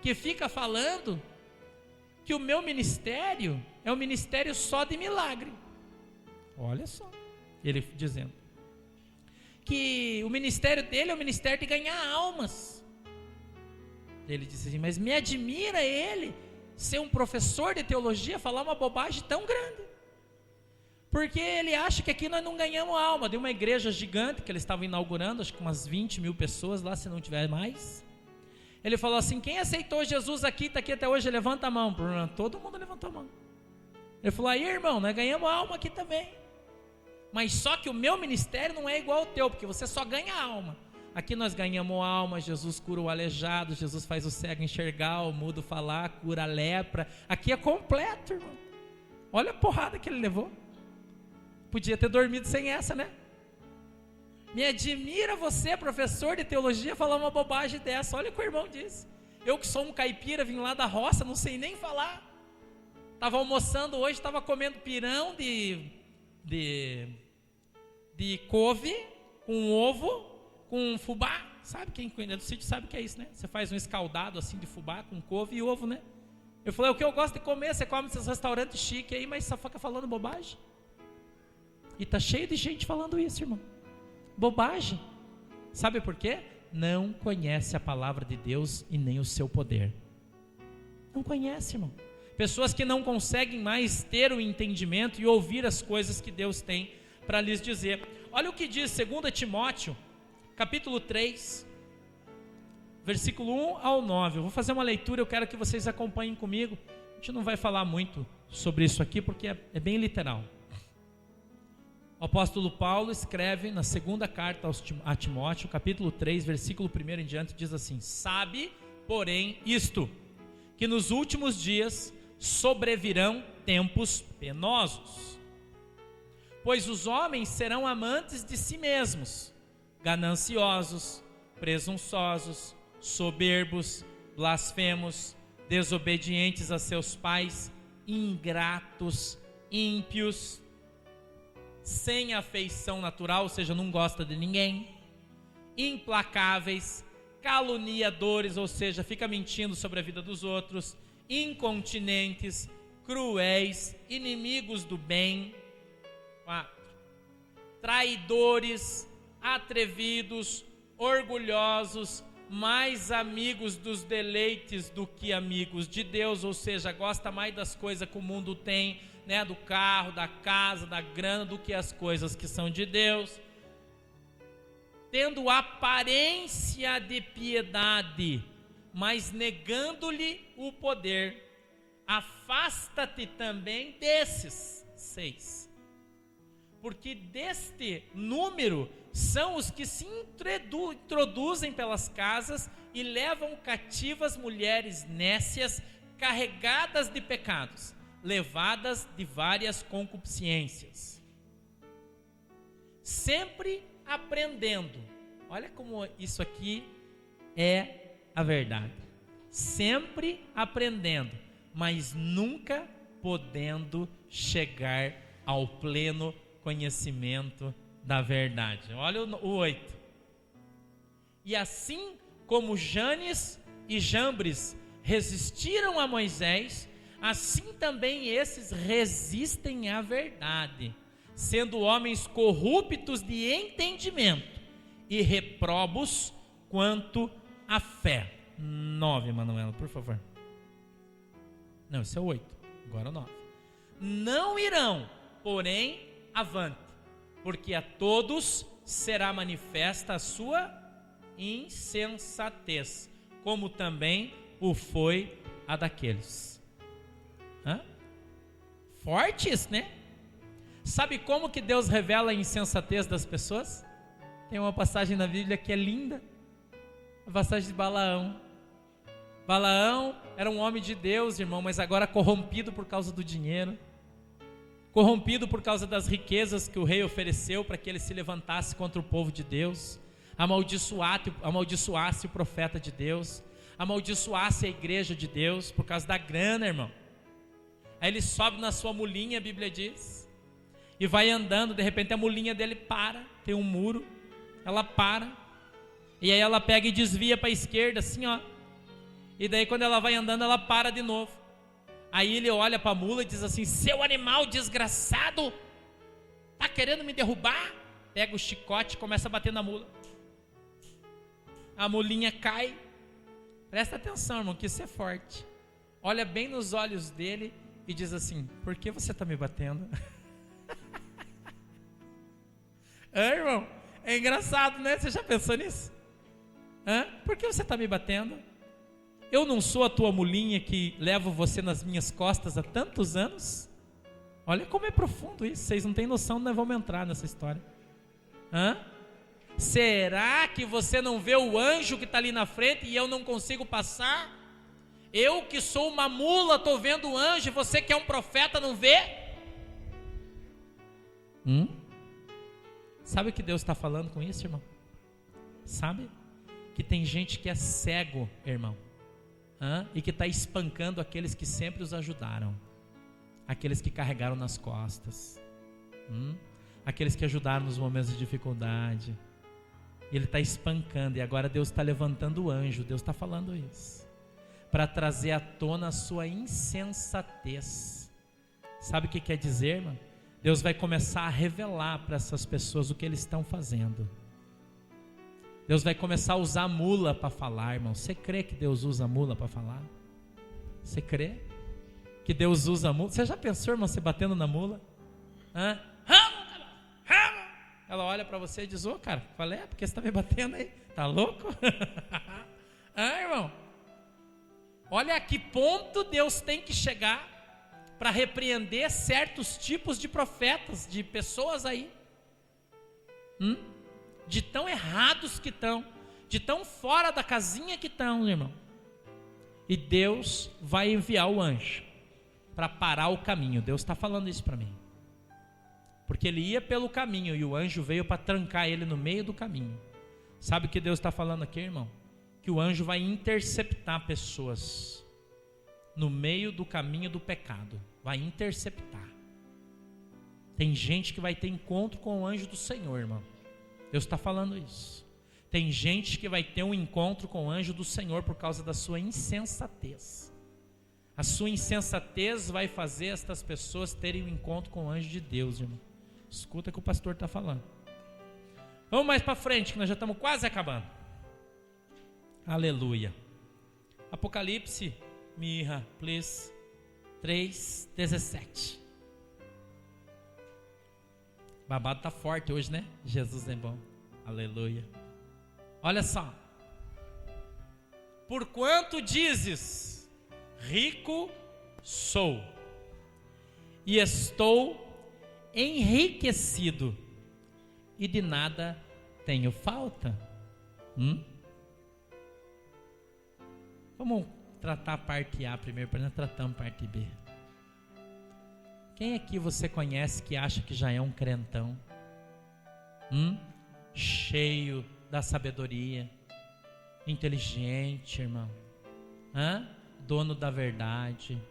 Que fica falando que o meu ministério é um ministério só de milagre. Olha só, ele dizendo que o ministério dele é o ministério de ganhar almas. Ele disse assim, mas me admira ele ser um professor de teologia, falar uma bobagem tão grande, porque ele acha que aqui nós não ganhamos alma. De uma igreja gigante que eles estavam inaugurando, acho que umas 20 mil pessoas lá, se não tiver mais. Ele falou assim, quem aceitou Jesus aqui, está aqui até hoje, levanta a mão. Todo mundo levantou a mão. Ele falou, aí irmão, nós ganhamos alma aqui também, mas só que o meu ministério não é igual ao teu, porque você só ganha alma. Aqui nós ganhamos alma, Jesus cura o aleijado, Jesus faz o cego enxergar, o mudo falar, cura a lepra. Aqui é completo, irmão. Olha a porrada que ele levou. Podia ter dormido sem essa, né? Me admira você, professor de teologia, falar uma bobagem dessa. Olha o que o irmão disse. Eu que sou um caipira, vim lá da roça, não sei nem falar. Estava almoçando hoje, estava comendo pirão de couve, com ovo, com fubá. Sabe quem cuida do sítio sabe o que é isso, né? Você faz um escaldado assim de fubá com couve e ovo, né? Eu falei, o que eu gosto de comer, você come nesses restaurantes chiques aí, mas só fica falando bobagem. E tá cheio de gente falando isso, irmão. Bobagem. Sabe por quê? Não conhece a palavra de Deus e nem o seu poder. Não conhece, irmão. Pessoas que não conseguem mais ter o entendimento e ouvir as coisas que Deus tem para lhes dizer. Olha o que diz 2 Timóteo, capítulo 3, versículo 1 ao 9. Eu vou fazer uma leitura, eu quero que vocês acompanhem comigo. A gente não vai falar muito sobre isso aqui, porque é bem literal. O apóstolo Paulo escreve na segunda carta a Timóteo, capítulo 3, versículo 1 em diante, diz assim: sabe, porém, isto, que nos últimos dias sobrevirão tempos penosos, pois os homens serão amantes de si mesmos, gananciosos, presunçosos, soberbos, blasfemos, desobedientes a seus pais, ingratos, ímpios, sem afeição natural, ou seja, não gosta de ninguém, implacáveis, caluniadores, ou seja, fica mentindo sobre a vida dos outros, incontinentes, cruéis, inimigos do bem. 4. Traidores, atrevidos, orgulhosos, mais amigos dos deleites do que amigos de Deus, ou seja, gosta mais das coisas que o mundo tem, né, do carro, da casa, da grana, do que as coisas que são de Deus. Tendo aparência de piedade, mas negando-lhe o poder, afasta-te também desses. 6. Porque deste número são os que se introduzem pelas casas e levam cativas mulheres nécias, carregadas de pecados, levadas de várias concupiscências, sempre aprendendo. Olha como isso aqui é a verdade. Sempre aprendendo, mas nunca podendo chegar ao pleno conhecimento da verdade. Olha o 8. E assim como Janes e Jambres resistiram a Moisés, assim também esses resistem à verdade, sendo homens corruptos de entendimento e reprobos quanto à fé. 9, Manuela, por favor. Não, esse é o 8, agora o 9. Não irão, porém, avante, porque a todos será manifesta a sua insensatez, como também o foi a daqueles. Fortes, né? Sabe como que Deus revela a insensatez das pessoas? Tem uma passagem na Bíblia que é linda, a passagem de Balaão. Balaão era um homem de Deus, irmão, mas agora corrompido por causa do dinheiro, corrompido por causa das riquezas que o rei ofereceu para que ele se levantasse contra o povo de Deus, amaldiçoasse o profeta de Deus, amaldiçoasse a igreja de Deus por causa da grana, irmão. Aí ele sobe na sua mulinha, a Bíblia diz, e vai andando, de repente a mulinha dele para, tem um muro, ela para, e aí ela pega e desvia para a esquerda, assim ó, e daí quando ela vai andando, ela para de novo. Aí ele olha para a mula e diz assim: seu animal desgraçado, tá querendo me derrubar? Pega o chicote e começa a bater na mula. A mulinha cai. Presta atenção, irmão, que isso é forte. Olha bem nos olhos dele e diz assim: por que você está me batendo? Irmão, é engraçado, né? Você já pensou nisso? Por que você está me batendo? Eu não sou a tua mulinha que levo você nas minhas costas há tantos anos? Olha como é profundo isso. Vocês não têm noção, nós vamos entrar nessa história. Será que você não vê o anjo que está ali na frente e eu não consigo passar? Eu que sou uma mula estou vendo o anjo e você que é um profeta não vê? Sabe o que Deus está falando com isso, irmão? Sabe? Que tem gente que é cego, irmão, e que está espancando aqueles que sempre os ajudaram, aqueles que carregaram nas costas, aqueles que ajudaram nos momentos de dificuldade. E ele está espancando, e agora Deus está levantando o anjo, Deus está falando isso, para trazer à tona a sua insensatez. Sabe o que quer dizer, irmão? Deus vai começar a revelar para essas pessoas o que eles estão fazendo. Deus vai começar a usar a mula para falar, irmão. Você crê que Deus usa a mula para falar? Você crê que Deus usa a mula? Você já pensou, irmão, você batendo na mula? Hã? Ela olha para você e diz: ô, cara, qual é? Porque você está me batendo aí? Tá louco? Irmão, olha a que ponto Deus tem que chegar para repreender certos tipos de profetas, de pessoas aí, de tão errados que estão, de tão fora da casinha que estão, irmão. E Deus vai enviar o anjo para parar o caminho. Deus está falando isso para mim, porque ele ia pelo caminho e o anjo veio para trancar ele no meio do caminho. Sabe o que Deus está falando aqui, irmão? Que o anjo vai interceptar pessoas no meio do caminho do pecado, vai interceptar. Tem gente que vai ter encontro com o anjo do Senhor, irmão. Deus está falando isso. Tem gente que vai ter um encontro com o anjo do Senhor por causa da sua insensatez. A sua insensatez vai fazer estas pessoas terem um encontro com o anjo de Deus, irmão. Escuta o que o pastor está falando. Vamos mais para frente, que nós já estamos quase acabando. Aleluia. Apocalipse, Mirra, please. 3:17. Babado está forte hoje, né? Jesus é bom. Aleluia. Olha só. Porquanto dizes: rico sou, e estou enriquecido, e de nada tenho falta. Vamos tratar a parte A primeiro, para nós tratarmos a parte B. Quem aqui você conhece que acha que já é um crentão? Cheio da sabedoria, inteligente, irmão, dono da verdade,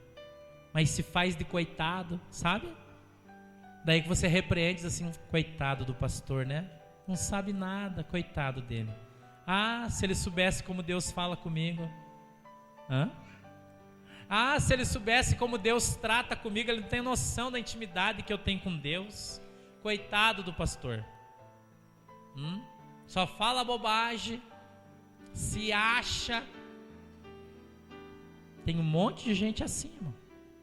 mas se faz de coitado, sabe? Daí que você repreende, diz assim: coitado do pastor, né? Não sabe nada, coitado dele. Se ele soubesse como Deus fala comigo. Se ele soubesse como Deus trata comigo, ele não tem noção da intimidade que eu tenho com Deus. Coitado do pastor. Só fala bobagem, se acha. Tem um monte de gente assim, irmão.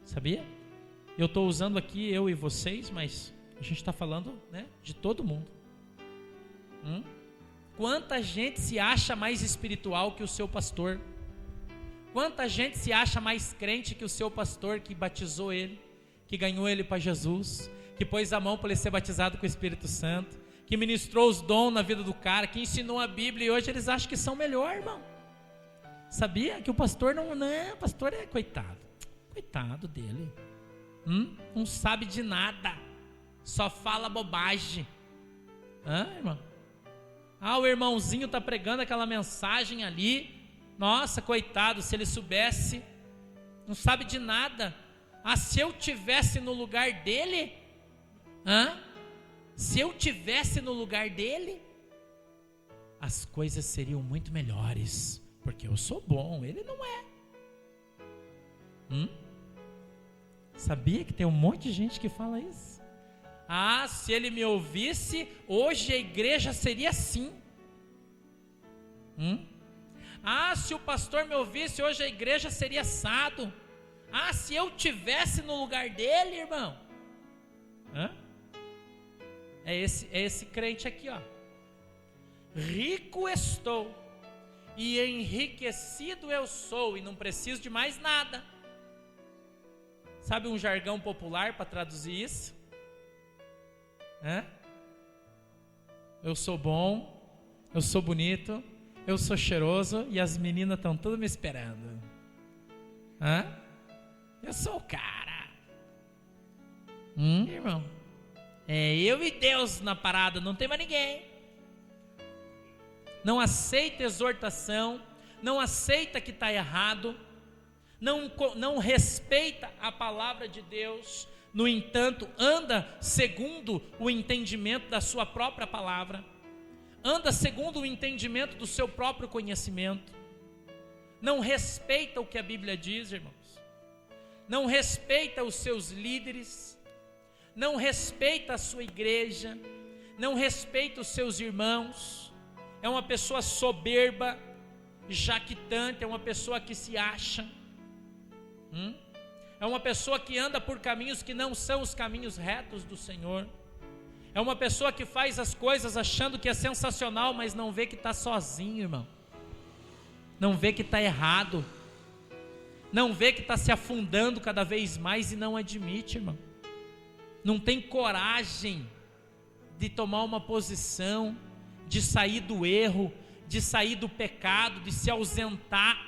Sabia? Eu estou usando aqui eu e vocês, mas a gente está falando, né, de todo mundo. Quanta gente se acha mais espiritual que o seu pastor? Quanta gente se acha mais crente que o seu pastor que batizou ele, que ganhou ele para Jesus, que pôs a mão para ele ser batizado com o Espírito Santo, que ministrou os dons na vida do cara, que ensinou a Bíblia, e hoje eles acham que são melhor, irmão. Sabia que o pastor não, o pastor é coitado dele. Não sabe de nada, só fala bobagem. Irmão? O irmãozinho está pregando aquela mensagem ali. Nossa, coitado, se ele soubesse, não sabe de nada. Se eu tivesse no lugar dele, se eu tivesse no lugar dele, as coisas seriam muito melhores, porque eu sou bom, ele não é. Sabia que tem um monte de gente que fala isso? Se ele me ouvisse, hoje a igreja seria assim. Se o pastor me ouvisse, hoje a igreja seria assado. Se eu tivesse no lugar dele, irmão. É esse crente aqui, ó. Rico estou, e enriquecido eu sou, e não preciso de mais nada. Sabe um jargão popular para traduzir isso? Eu sou bom, eu sou bonito, eu sou cheiroso, e as meninas estão todas me esperando. Eu sou o cara. Irmão, é eu e Deus na parada, não tem mais ninguém. Não aceita exortação, não aceita que está errado, não respeita a palavra de Deus. No entanto, anda segundo o entendimento da sua própria palavra. anda segundo o entendimento do seu próprio conhecimento, não respeita o que a Bíblia diz, irmãos, não respeita os seus líderes, não respeita a sua igreja, não respeita os seus irmãos, é uma pessoa soberba, jactante, é uma pessoa que se acha, é uma pessoa que anda por caminhos que não são os caminhos retos do Senhor, é uma pessoa que faz as coisas achando que é sensacional, mas não vê que está sozinho, irmão, não vê que está errado, não vê que está se afundando cada vez mais e não admite, irmão, não tem coragem de tomar uma posição, de sair do erro, de sair do pecado, de se ausentar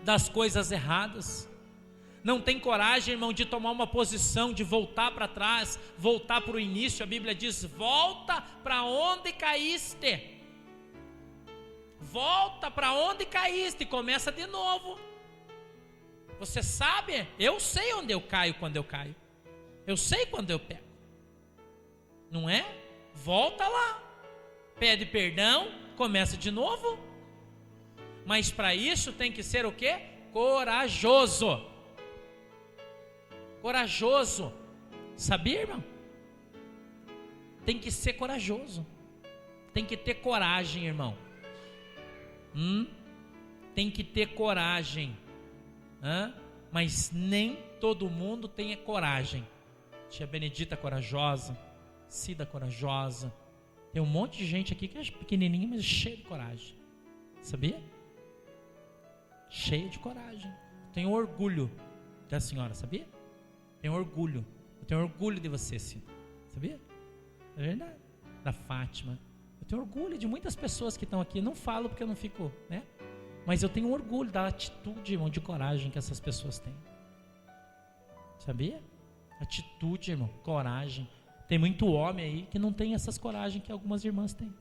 das coisas erradas, não tem coragem, irmão, de tomar uma posição, de voltar para trás, voltar para o início. A Bíblia diz: volta para onde caíste, volta para onde caíste, e começa de novo. Você sabe, eu sei onde eu caio quando eu caio, eu sei quando eu pego, não é? Volta lá, pede perdão, começa de novo. Mas para isso tem que ser o quê? Corajoso. Corajoso. Sabia, irmão? Tem que ser corajoso. Tem que ter coragem, irmão. Tem que ter coragem. Mas nem todo mundo tem coragem. Tia Benedita corajosa, Cida corajosa. Tem um monte de gente aqui que é pequenininha, mas cheia de coragem. Sabia? Cheia de coragem. Tenho orgulho da senhora, sabia? Tenho orgulho. Eu tenho orgulho de você, Cida. Sabia? É verdade. Da Fátima. Eu tenho orgulho de muitas pessoas que estão aqui. Eu não falo porque eu não fico, né? Mas eu tenho orgulho da atitude, irmão, de coragem que essas pessoas têm. Sabia? Atitude, irmão, coragem. Tem muito homem aí que não tem essas coragens que algumas irmãs têm.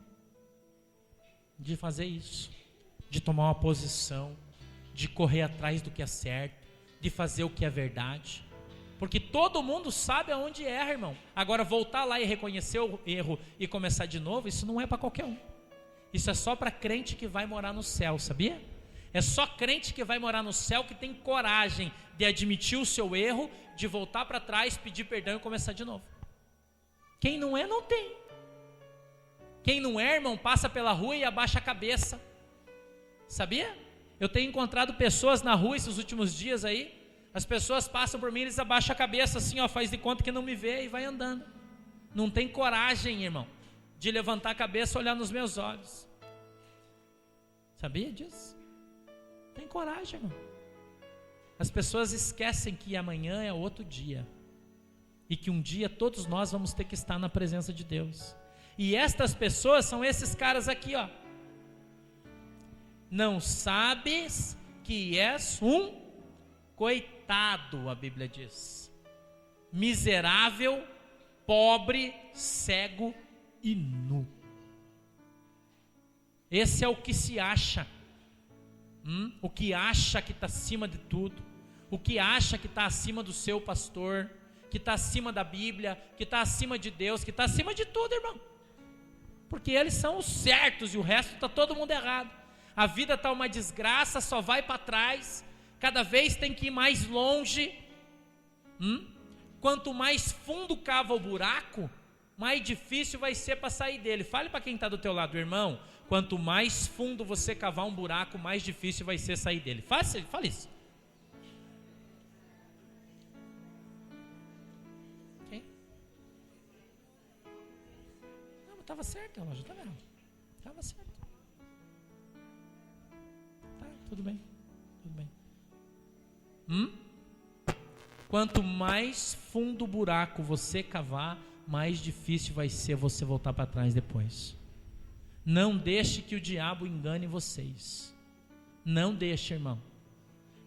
De fazer isso. De tomar uma posição. De correr atrás do que é certo. De fazer o que é verdade. Porque todo mundo sabe aonde erra, irmão. Agora voltar lá e reconhecer o erro e começar de novo, isso não é para qualquer um. Isso é só para crente que vai morar no céu, sabia? É só crente que vai morar no céu que tem coragem de admitir o seu erro, de voltar para trás, pedir perdão e começar de novo. Quem não é, não tem. Quem não é, irmão, passa pela rua e abaixa a cabeça. Sabia? Eu tenho encontrado pessoas na rua esses últimos dias aí. As pessoas passam por mim e eles abaixam a cabeça assim, ó, faz de conta que não me vê e vai andando. Não tem coragem, irmão, de levantar a cabeça e olhar nos meus olhos. Sabia disso? Tem coragem, irmão. As pessoas esquecem que amanhã é outro dia. E que um dia todos nós vamos ter que estar na presença de Deus. E estas pessoas são esses caras aqui, ó. Não sabes que és um coitado, a Bíblia diz. Miserável, pobre, cego e nu. Esse é o que se acha. O que acha que está acima de tudo. O que acha que está acima do seu pastor. Que está acima da Bíblia. Que está acima de Deus. Que está acima de tudo, irmão. Porque eles são os certos e o resto está todo mundo errado. A vida está uma desgraça, só vai para trás. Cada vez tem que ir mais longe. Quanto mais fundo cava o buraco, mais difícil vai ser para sair dele. Fale para quem está do teu lado, irmão. Quanto mais fundo você cavar um buraco, mais difícil vai ser sair dele. Fale isso. Okay? Não, mas estava certo, relógio, tá vendo? Estava certo. Tá, tudo bem. Tudo bem. Quanto mais fundo o buraco você cavar, mais difícil vai ser você voltar para trás depois. Não deixe que o diabo engane vocês. Não deixe, irmão.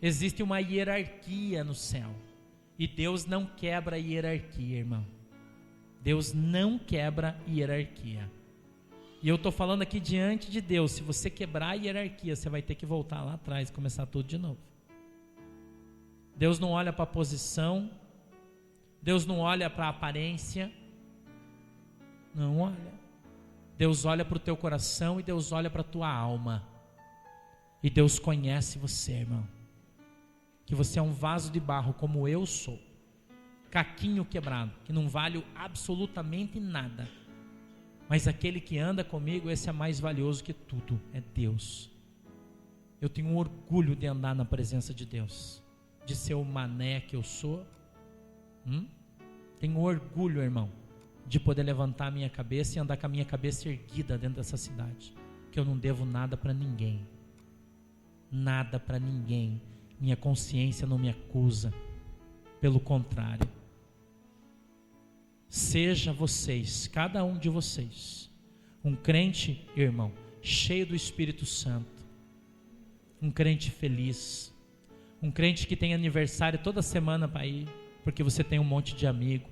Existe uma hierarquia no céu. E Deus não quebra hierarquia, irmão. Deus não quebra hierarquia. E eu estou falando aqui diante de Deus. Se você quebrar a hierarquia, você vai ter que voltar lá atrás e começar tudo de novo. Deus não olha para a posição. Deus não olha para a aparência. Não olha. Deus olha para o teu coração e Deus olha para a tua alma. E Deus conhece você, irmão. Que você é um vaso de barro como eu sou. Caquinho quebrado, que não vale absolutamente nada. Mas aquele que anda comigo, esse é mais valioso que tudo, é Deus. Eu tenho um orgulho de andar na presença de Deus, de ser o mané que eu sou. Tenho orgulho, irmão, de poder levantar a minha cabeça e andar com a minha cabeça erguida dentro dessa cidade, que eu não devo nada para ninguém. Nada para ninguém. Minha consciência não me acusa. Pelo contrário. Seja vocês, cada um de vocês, um crente, irmão, cheio do Espírito Santo, um crente feliz, um crente que tem aniversário toda semana para ir, porque você tem um monte de amigo,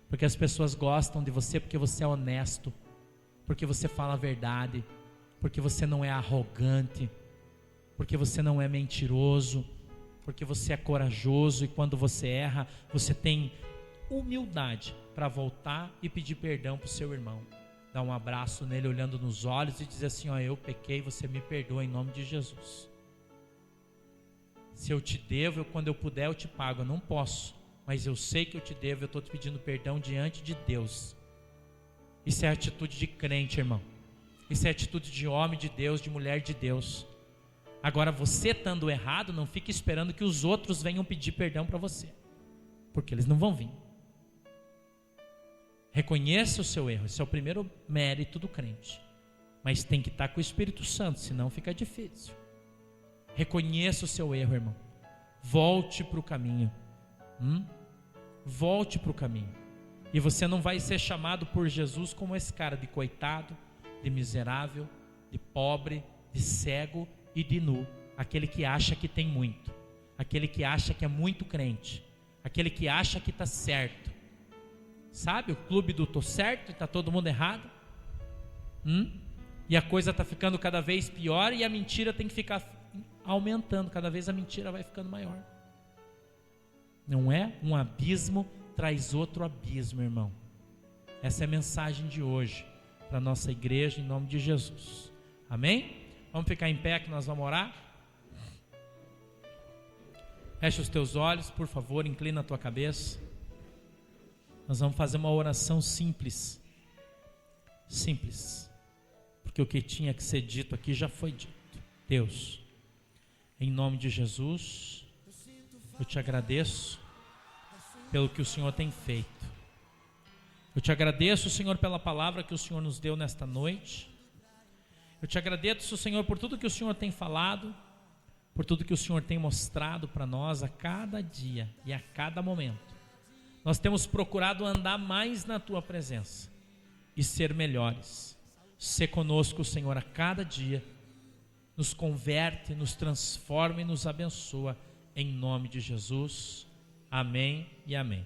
porque as pessoas gostam de você, porque você é honesto, porque você fala a verdade, porque você não é arrogante, porque você não é mentiroso, porque você é corajoso, e quando você erra, você tem humildade para voltar e pedir perdão para o seu irmão, dar um abraço nele olhando nos olhos e dizer assim: ó, eu pequei, você me perdoa em nome de Jesus. Se eu te devo, quando eu puder eu te pago. Eu não posso, mas eu sei que eu te devo, eu estou te pedindo perdão diante de Deus. Isso é atitude de crente, irmão. Isso é atitude de homem de Deus, de mulher de Deus. Agora, você estando errado, não fique esperando que os outros venham pedir perdão para você, porque eles não vão vir. Reconheça o seu erro, esse é o primeiro mérito do crente. Mas tem que estar com o Espírito Santo, senão fica difícil. Reconheça o seu erro, irmão. Volte para o caminho. Volte para o caminho. E você não vai ser chamado por Jesus como esse cara de coitado, de miserável, de pobre, de cego e de nu. Aquele que acha que tem muito. Aquele que acha que é muito crente. Aquele que acha que está certo. Sabe, o clube do tô certo e está todo mundo errado. E a coisa está ficando cada vez pior e a mentira tem que ficar aumentando. Cada vez a mentira vai ficando maior. Não é? Um abismo traz outro abismo, irmão. Essa é a mensagem de hoje para a nossa igreja, em nome de Jesus. Amém? Vamos ficar em pé que nós vamos orar. Fecha os teus olhos, por favor, inclina a tua cabeça. Nós vamos fazer uma oração simples. Simples. Porque o que tinha que ser dito aqui já foi dito. Deus, em nome de Jesus, eu te agradeço pelo que o Senhor tem feito. Eu te agradeço, Senhor, pela palavra que o Senhor nos deu nesta noite. Eu te agradeço, Senhor, por tudo que o Senhor tem falado, por tudo que o Senhor tem mostrado para nós a cada dia e a cada momento. Nós temos procurado andar mais na Tua presença e ser melhores. Ser conosco, Senhor, a cada dia. Nos converte, nos transforma e nos abençoa. Em nome de Jesus. Amém e amém.